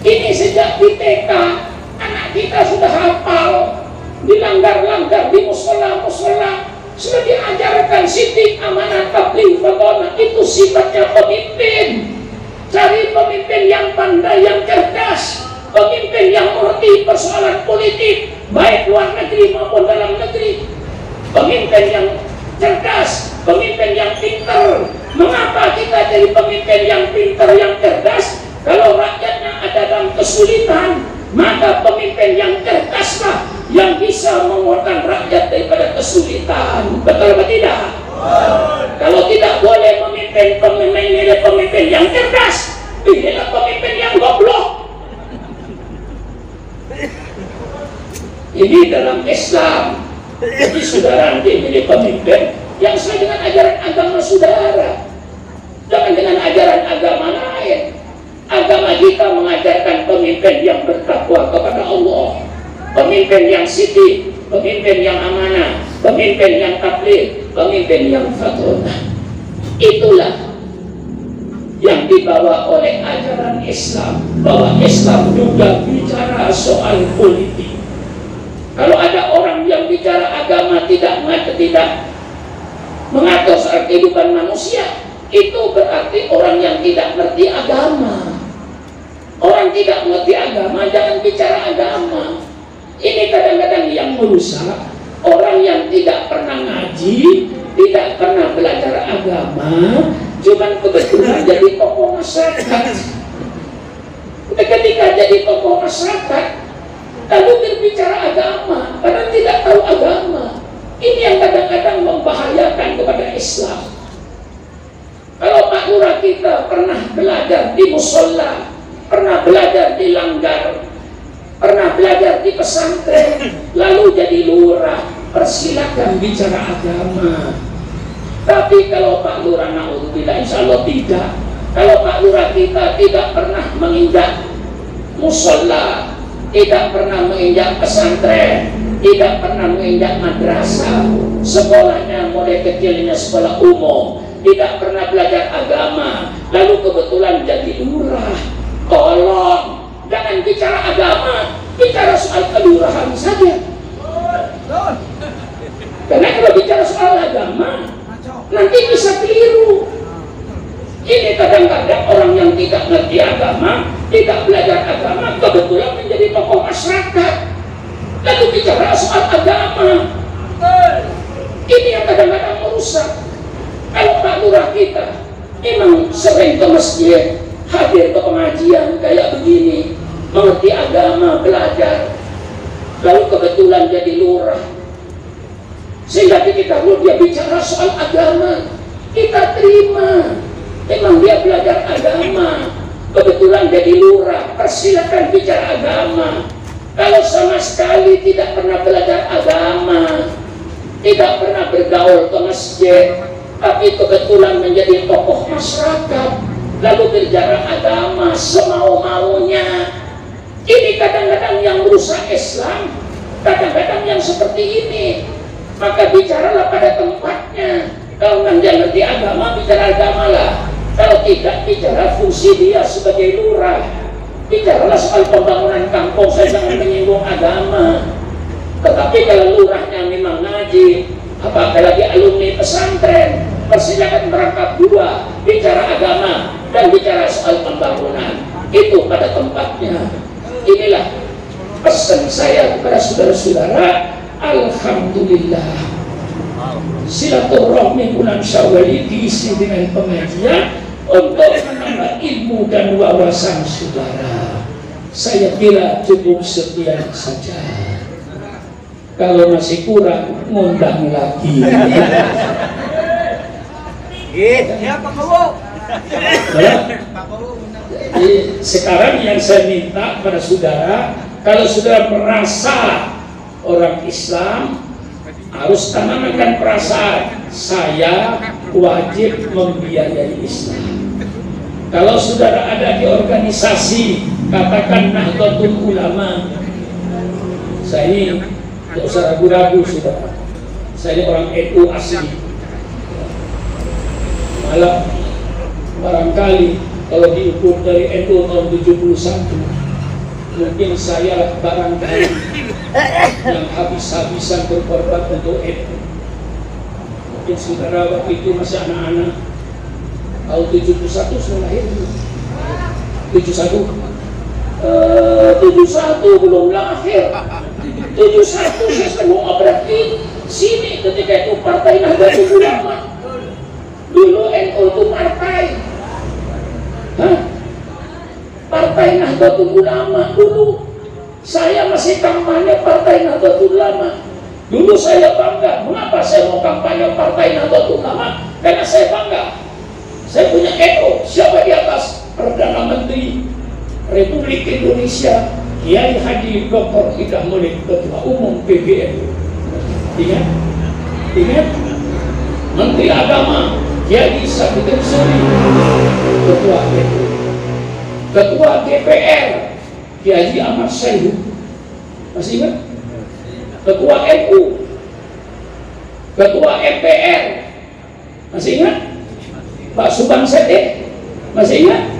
Ini sejak di TK, anak kita sudah hafal, dilanggar-langgar di musola-musola, sudah diajarkan sidik, amanah, tabligh, fatonah. Itu sifatnya pemimpin. Cari pemimpin yang pandai, yang cerdas, pemimpin yang mengerti persoalan politik, baik luar negeri maupun dalam negeri. Pemimpin yang cerdas, pemimpin yang pintar. Mengapa kita jadi pemimpin yang pintar, yang cerdas? Kalau rakyatnya ada dalam kesulitan, maka pemimpin yang cerdaslah yang bisa mengeluarkan rakyat daripada kesulitan. Betul atau tidak? Kalau tidak boleh pemimpin yang cerdas, pilihlah pemimpin yang goblok. Ini dalam Islam. Jadi saudara nanti pilih pemimpin yang sesuai dengan ajaran agama saudara, jangan dengan ajaran agama lain. Agama kita mengajarkan pemimpin yang bertakwa kepada Allah, pemimpin yang siti, pemimpin yang amanah, pemimpin yang tabligh, pemimpin yang fatonah. Itulah yang dibawa oleh ajaran Islam, bahwa Islam juga bicara soal politik. Kalau ada orang yang bicara agama tidak mengatur soal kehidupan manusia, itu berarti orang yang tidak mengerti agama. Orang tidak mengerti agama jangan bicara agama. Ini kadang-kadang yang merusak orang yang tidak pernah ngaji, tidak pernah belajar agama, cuman kebetulan jadi tokoh masyarakat. Ketika jadi tokoh masyarakat, lalu berbicara agama, karena tidak tahu agama. Ini yang kadang-kadang membahayakan kepada Islam. Kalau Pak Lurah kita pernah belajar di musola, pernah belajar di langgar, pernah belajar di pesantren, lalu jadi lurah, persilakan bicara agama. Tapi kalau Pak Lurah, naudzubillah, insya Allah tidak. Kalau Pak Lurah kita tidak pernah menginjak musola, tidak pernah menginjak pesantren, tidak pernah menginjak madrasah, sekolahnya mulai kecilnya sekolah umum, tidak pernah belajar agama, lalu kebetulan jadi lurah. Tolong jangan bicara agama, bicara soal kelurahan saja. Karena kalau bicara soal agama nanti bisa keliru. Ini kadang-kadang orang yang tidak ngerti agama, tidak belajar agama, kebetulan menjadi tokoh masyarakat, lalu bicara soal agama. Ini yang kadang-kadang merusak. Kalau Pak Lurah kita memang sering ke masjid, hadir ke pengajian kayak begini, mengerti agama, belajar, lalu kebetulan jadi lurah, sehingga ketika dia bicara soal agama, kita terima. Memang dia belajar agama, kebetulan jadi lurah, persilakan bicara agama. Kalau sama sekali tidak pernah belajar agama, tidak pernah bergaul ke masjid, tapi kebetulan menjadi tokoh masyarakat, lalu bicara agama semau-maunya, ini kadang-kadang yang merusak Islam, kadang-kadang yang seperti ini. Maka bicaralah pada tempatnya. Kalau Anda ngerti agama, bicara agama lah. Kalau tidak, bicara fungsi dia sebagai lurah. Bicaralah soal pembangunan kampung, saya jangan menyinggung agama. Tetapi kalau lurahnya memang ngaji, apalagi alumni pesantren, persilakan merangkap dua, bicara agama dan bicara soal pembangunan. Itu pada tempatnya. Inilah pesan saya kepada saudara-saudara. Alhamdulillah, silaturahmi bulan Syawal diisi dengan pengajian untuk menambah ilmu dan wawasan saudara. Saya kira cukup sekian saja. Kalau masih kurang, ngundang lagi. Siapa kamu? Jadi sekarang yang saya minta pada saudara, kalau saudara merasa orang Islam, harus tanamkan perasaan saya wajib membiayai Islam. Kalau saudara ada di organisasi, katakan Nahdlatul Ulama, saya ini tidak usah ragu-ragu saudara, saya ini orang NU asli. Malah barangkali kalau diukur dari NU tahun 71, mungkin saya barangkali yang habis-habisan berkorban untuk NU. Mungkin saudara waktu itu masih anak-anak, tahun 71 sudah lahir. 71 belum lahir. 71 saya sedang berarti sini ketika itu Partai Nahdlatul Ulama. Dulu NU itu partai. Partai Nahdlatul Ulama dulu. Saya masih kampanye Partai Nahdlatul Ulama. Dulu saya bangga. Mengapa saya mau kampanye Partai Nahdlatul Ulama? Karena saya bangga. Saya punya NU. Siapa di atas? Perdana Menteri Republik Indonesia Kiai Haji Dr. Hidayatullah, Ketua Umum PBNU. Ingat? Ingat? Menteri Agama Kiai Saiful Suri, Ketua NU. Ketua DPR Kiai Ahmad Syaihu, masih ingat? Ketua NU, Ketua MPR, masih ingat? Pak Subang Sete, masih ingat?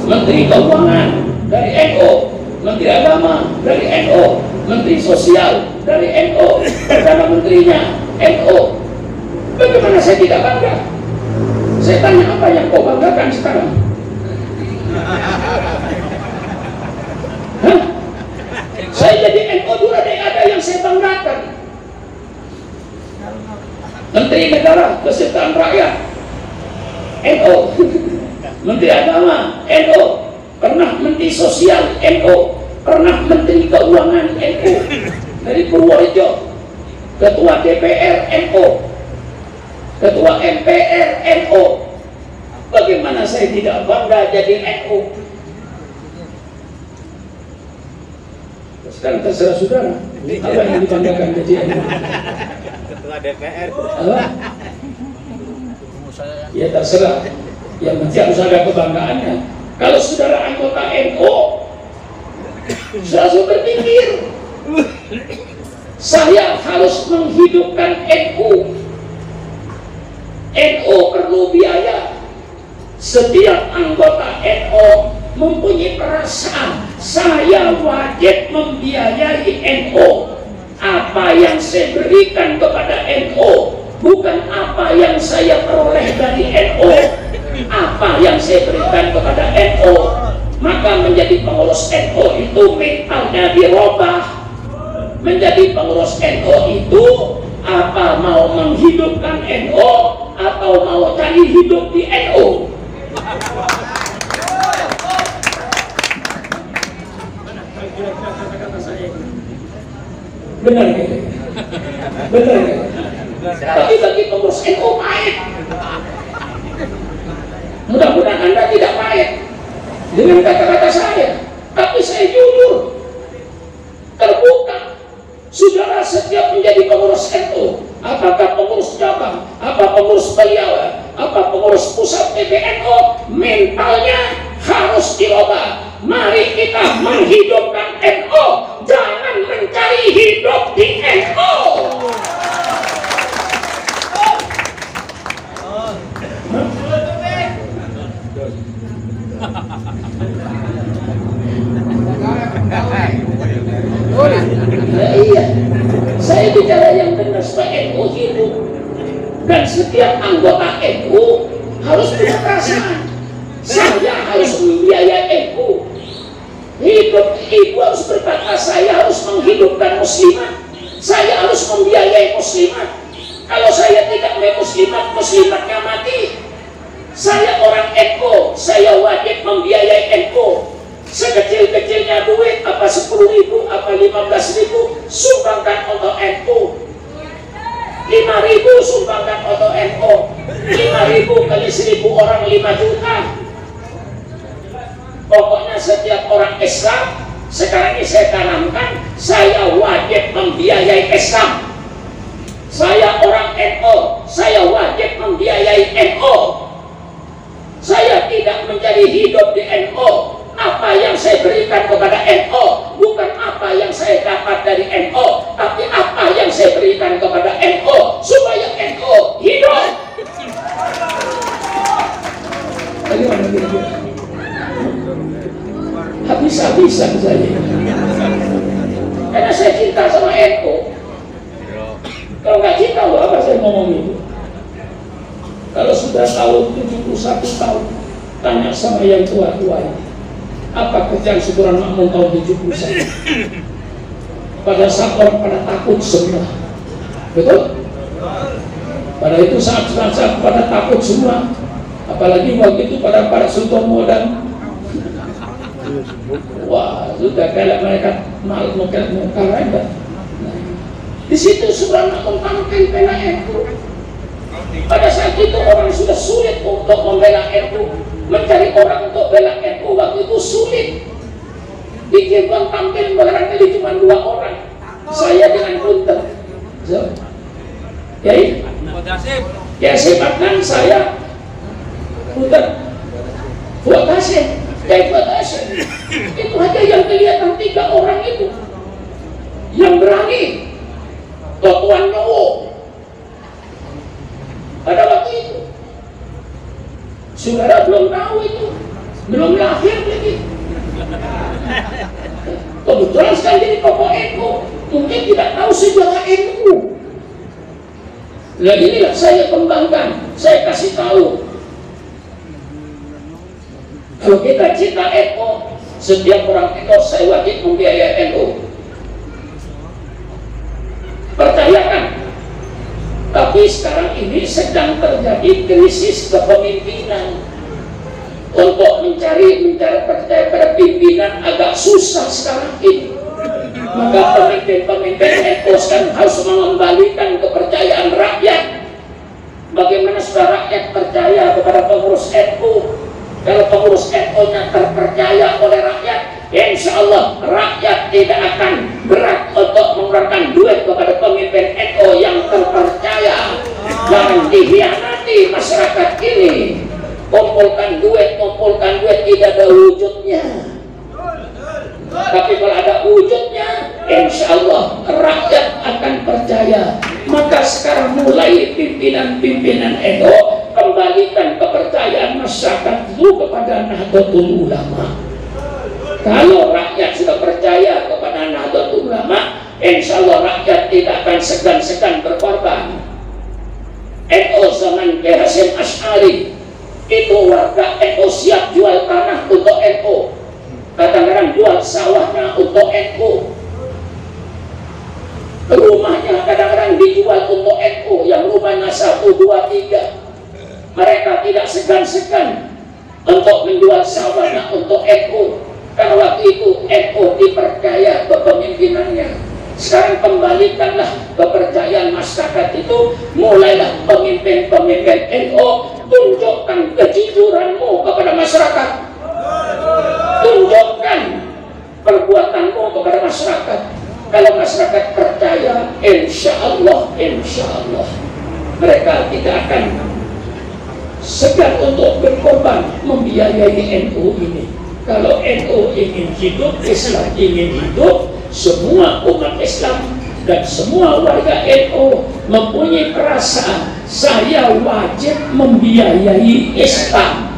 Menteri Keuangan dari NU, Menteri Agama dari NU, Menteri Sosial dari NU, Perdana Menterinya NU. Bagaimana saya tidak bangga? Saya tanya, apa yang kau banggakan sekarang? Hah? Saya jadi NU dulu ada yang saya banggakan. Menteri Negara Kesejahteraan Rakyat NU, Menteri Agama NU, pernah Menteri Sosial NU, pernah Menteri Keuangan NU dari Purworejo, Ketua DPR NU, Ketua MPR NU. Bagaimana saya tidak bangga jadi NU? Sekarang terserah saudara, apa yang dibanggakan jadi NU? Ketua DPR. Apa? Ya terserah. Yang penting harus ada kebanggaannya. Kalau saudara anggota NU, saya berpikir saya harus menghidupkan NU. NU perlu biaya. Setiap anggota NU mempunyai perasaan saya wajib membiayai NU. Apa yang saya berikan kepada NU bukan apa yang saya peroleh dari NU, apa yang saya berikan kepada NU. Maka menjadi pengurus NU itu mentalnya dirubah. Menjadi pengurus NU itu apa, mau menghidupkan NU atau mau cari hidup di NU. Benar gitu. Benar gitu. Tapi bagi pengurus NU pahit. Mudah-mudahan Anda tidak pahit dengan kata-kata saya, tapi saya jujur, terbuka. Saudara setiap menjadi pengurus NU, apakah pengurus cabang, apa pengurus beliau, apa pengurus pusat PBNU, mentalnya harus dirubah. Mari kita menghidupkan NU, jangan mencari hidup di NU. Nah, iya, saya bicara yang benar supaya NU hidup, dan setiap anggota NU harus punya perasaan. Saya harus membiayai NU. Hidup ibu harus berkata, saya harus menghidupkan muslimat, saya harus membiayai muslimat. Kalau saya tidak muslimat, muslimatnya mati. Saya orang NU, saya wajib membiayai NU. Sekecil-kecilnya duit, apa 10.000, apa 15.000, sumbangkan untuk NU. 5.000 sumbangkan untuk NU. 5.000 kali 1.000 orang 5 juta. Pokoknya setiap orang Islam sekarang ini saya tanamkan, saya wajib membiayai Islam. Saya orang NU, saya wajib membiayai NU. Saya tidak menjadi hidup di NU. Apa yang saya berikan kepada NU bukan apa yang saya dapat dari NU, tapi apa yang saya berikan kepada NU supaya NU hidup. Bagaimana kira-kira? Habis-habisan saya, karena saya cinta sama NU. Kalau nggak cinta, apa saya ngomong itu? Kalau sudah tahun 71 tahun, tanya sama yang tua-tua ini, apa kerjaan Syukuran Makmum tahun 71? Pada saat orang pada takut semua, betul? Pada itu saat pada takut semua, apalagi waktu itu pada Sutomo dan wah, sudah kayak mereka malu mengkaraikan. Di situ Syukuran Makmum tampil bela NU. Pada saat itu orang sudah sulit untuk membela NU, mencari orang untuk bela NU waktu itu sulit. Di Cirebon tampil barangkali cuma 2 orang, saya dengan Punten. Ya Adnan, saya Punten, Fuad Hasim, itu aja yang kelihatan 3 orang itu yang berani. Tuan Nyowo pada waktu itu saudara belum tahu itu, belum lahir lagi. Kebetulan sekali jadi tokoh NU, mungkin tidak tahu sejarah NU. Nah inilah saya kembangkan, saya kasih tahu. Kalau kita cinta NU, setiap orang NU saya wajib membiayai NU. Percayakan. Tapi sekarang ini sedang terjadi krisis kepemimpinan. Untuk mencari percaya pada pimpinan agak susah sekarang ini. Maka pemimpin-pemimpin NU sekarang harus mengembalikan kepercayaan rakyat. Bagaimana supaya rakyat percaya kepada pengurus NU? Kalau pengurus NU-nya terpercaya oleh rakyat, insya Allah rakyat tidak akan berat untuk mengeluarkan duit kepada pemimpin NU yang terpercaya. Jangan dikhianati masyarakat ini. Kumpulkan duit tidak ada wujudnya. Tapi kalau ada wujudnya, insya Allah rakyat akan percaya. Maka sekarang mulai pimpinan-pimpinan NU kembalikan kepercayaan masyarakat itu kepada Nahdlatul Ulama. Kalau rakyat sudah percaya kepada Nahdlatul Ulama, insya Allah rakyat tidak akan segan-segan berkorban. NU zaman Kiai Hasyim Asy'ari itu warga NU siap jual tanah untuk NU, kadang-kadang jual sawahnya untuk NU, rumahnya kadang-kadang dijual untuk NU, yang rumahnya 1, 2, 3. Mereka tidak segan-segan untuk menjual sawahnya untuk NU. Karena waktu itu NU dipercaya kepemimpinannya. Sekarang kembalikanlah kepercayaan masyarakat itu. Mulailah pemimpin-pemimpin NU tunjukkan kejujuranmu kepada masyarakat. Tunjukkan perbuatanmu kepada masyarakat. Kalau masyarakat percaya, insya Allah mereka tidak akan segan untuk berkorban membiayai NU ini. Kalau NU ingin hidup, Islam ingin hidup, semua umat Islam dan semua warga NU mempunyai perasaan, saya wajib membiayai Islam,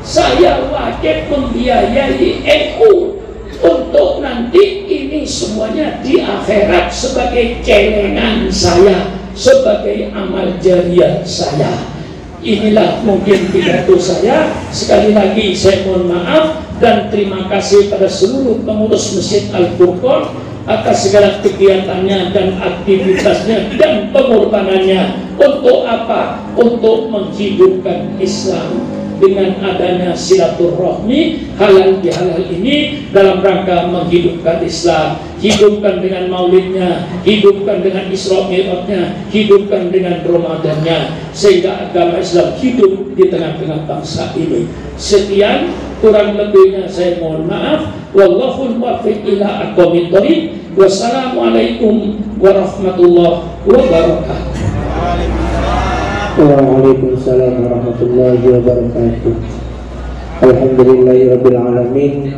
saya wajib membiayai NU, untuk nanti ini semuanya di akhirat sebagai celengan saya, sebagai amal jariah saya. Inilah mungkin pidato saya. Sekali lagi saya mohon maaf dan terima kasih pada seluruh pengurus Masjid Al-Furqan atas segala kegiatannya dan aktivitasnya dan pengorbanannya. Untuk apa? Untuk menghidupkan Islam. dengan adanya silaturahmi halal bihalal ini dalam rangka menghidupkan Islam, hidupkan dengan maulidnya, hidupkan dengan Isra Mi'rajnya, hidupkan dengan Ramadannya, sehingga agama Islam hidup di tengah-tengah bangsa ini. Sekian, kurang lebihnya saya mohon maaf. Wallahul muwaffiq ila aqwamit thoriq. Wassalamualaikum warahmatullahi wabarakatuh. Waalaikumsalam warahmatullahi wabarakatuh. Alhamdulillahirabbil alamin.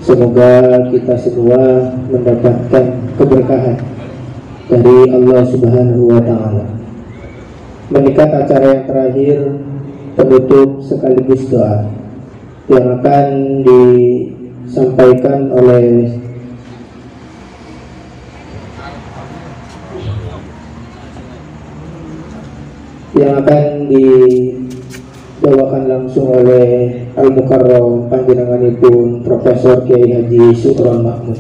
Semoga kita semua mendapatkan keberkahan dari Allah Subhanahu wa taala. Mendekat acara yang terakhir, penutup sekaligus doa yang akan disampaikan oleh dibawakan langsung oleh Al-Mukarram panjenenganipun Profesor Kiai Haji Sukron Makmun.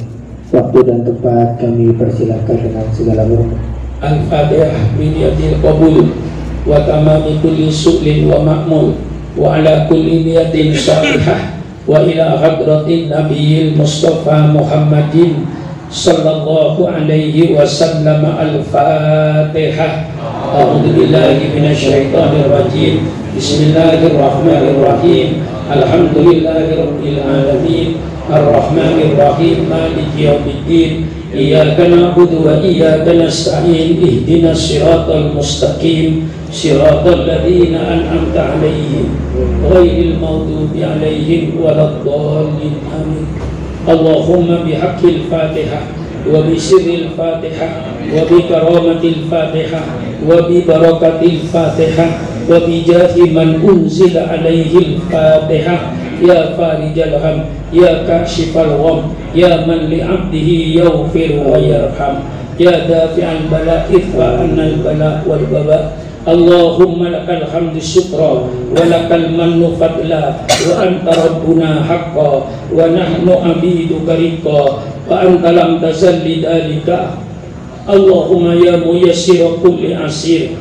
Waktu dan tempat kami persilahkan dengan segala hormat. Al-Fatihah biniyatil qabul wa tamami kulli su'lin wa ma'mul wa ala kulli niyatin salihah wa ila hadratin nabiyil Mustafa Muhammadin sallallahu alaihi wasallam. Al-Fatihah. A'udzu billahi minasyaitonir rajim. Bismillahirrahmanirrahim. Alhamdulillahirabbil alamin. Arrahmanir rahim. Maliki yaumiddin. Iyyaka na'budu wa iyyaka nasta'in. Ihdinas siratal mustaqim. Siratal ladzina an'amta 'alaihim ghairil maghdubi 'alaihim waladdallin. Amin. Allahumma bihaqqil Fatihah wa bi sirril Fatihah wa bi karamatil Fatihah wa bi barakatil Fatihah wa bi jahi man unzila alaihil Fatihah. Ya farijal ham, ya kashifal gham, ya man li 'abdihi yaghfir wa yarham, ya dafi'al bala idfa annal bala wal baba. Allahumma lakal hamdu syukra wa lakal mannu fadla wa anta rabbuna haqqa wa nahnu abiduka riqqa wa anta lam tazal lidalika. Allahumma ya muyassira kulli asir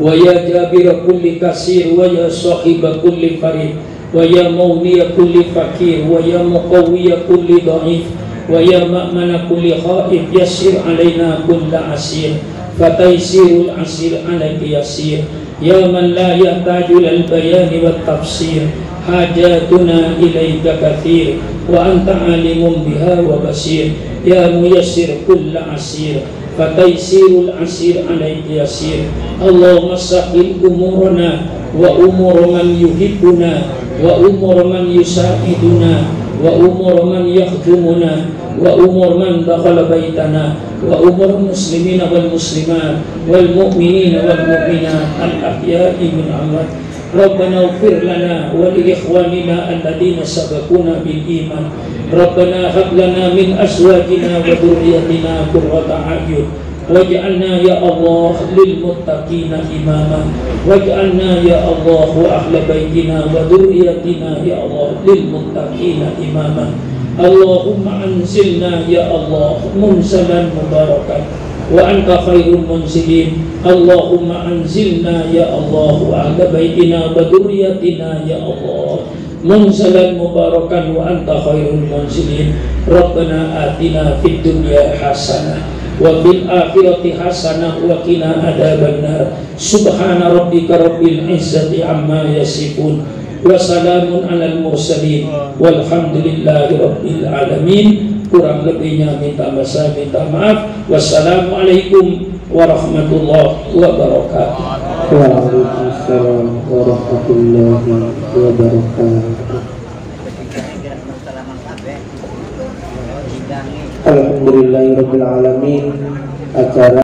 wa ya jabira kulli kasir wa ya sahiba kulli farid wa ya mawniya kulli fakir wa ya muqawwiya kulli da'if wa ya ma'mana kulli khaif. Yassir alaina kulla asir fataysirul asir alaiki yasir. Ya man la yahtaju lal bayani wat tafsir, hajatuna ilaika kathir wa anta alimun biha wa basir. Ya muyassir kulla asir fataysirul asir alaiki yasir. Allahumma sahil umurana wa umur man yuhibbuna wa umur man yusaiduna wa umur man yakhdumuna wa umur man dakhala baitana wa umur muslimina wal muslimat wal mu'minina wal mu'minat al ahya'i min amwat. Rabbana ighfir lana wa li ikhwanina alladhina sabaquna bil iman. Rabbana hab lana min azwajina wa dhurriyyatina qurrata a'yun waj'alna ya Allah lil muttaqina imama waj'alna ya Allah wa ahla baitina wa dhurriyyatina ya Allah lil muttaqina imama. Allahumma anzilna ya Allah munzalan mubarakan wa anta khairul munzilin. Allahumma anzilna ya Allah wa ahla baitina wa dhurriyyatina ya Allah munzalan mubarakan wa anta khairul munzilin. Rabbana atina fid dunya hasanah wa fil akhirati hasanah wa qina adzabannar. Subhana rabbika rabbil izzati amma yasifun wa salamun alal mursalin walhamdulillahi rabbil alamin. Kurang lebihnya minta maaf. Wassalamualaikum warahmatullahi wabarakatuh. Waalaikumsalam warahmatullahi wabarakatuh. Alhamdulillahirabbil alamin. Acara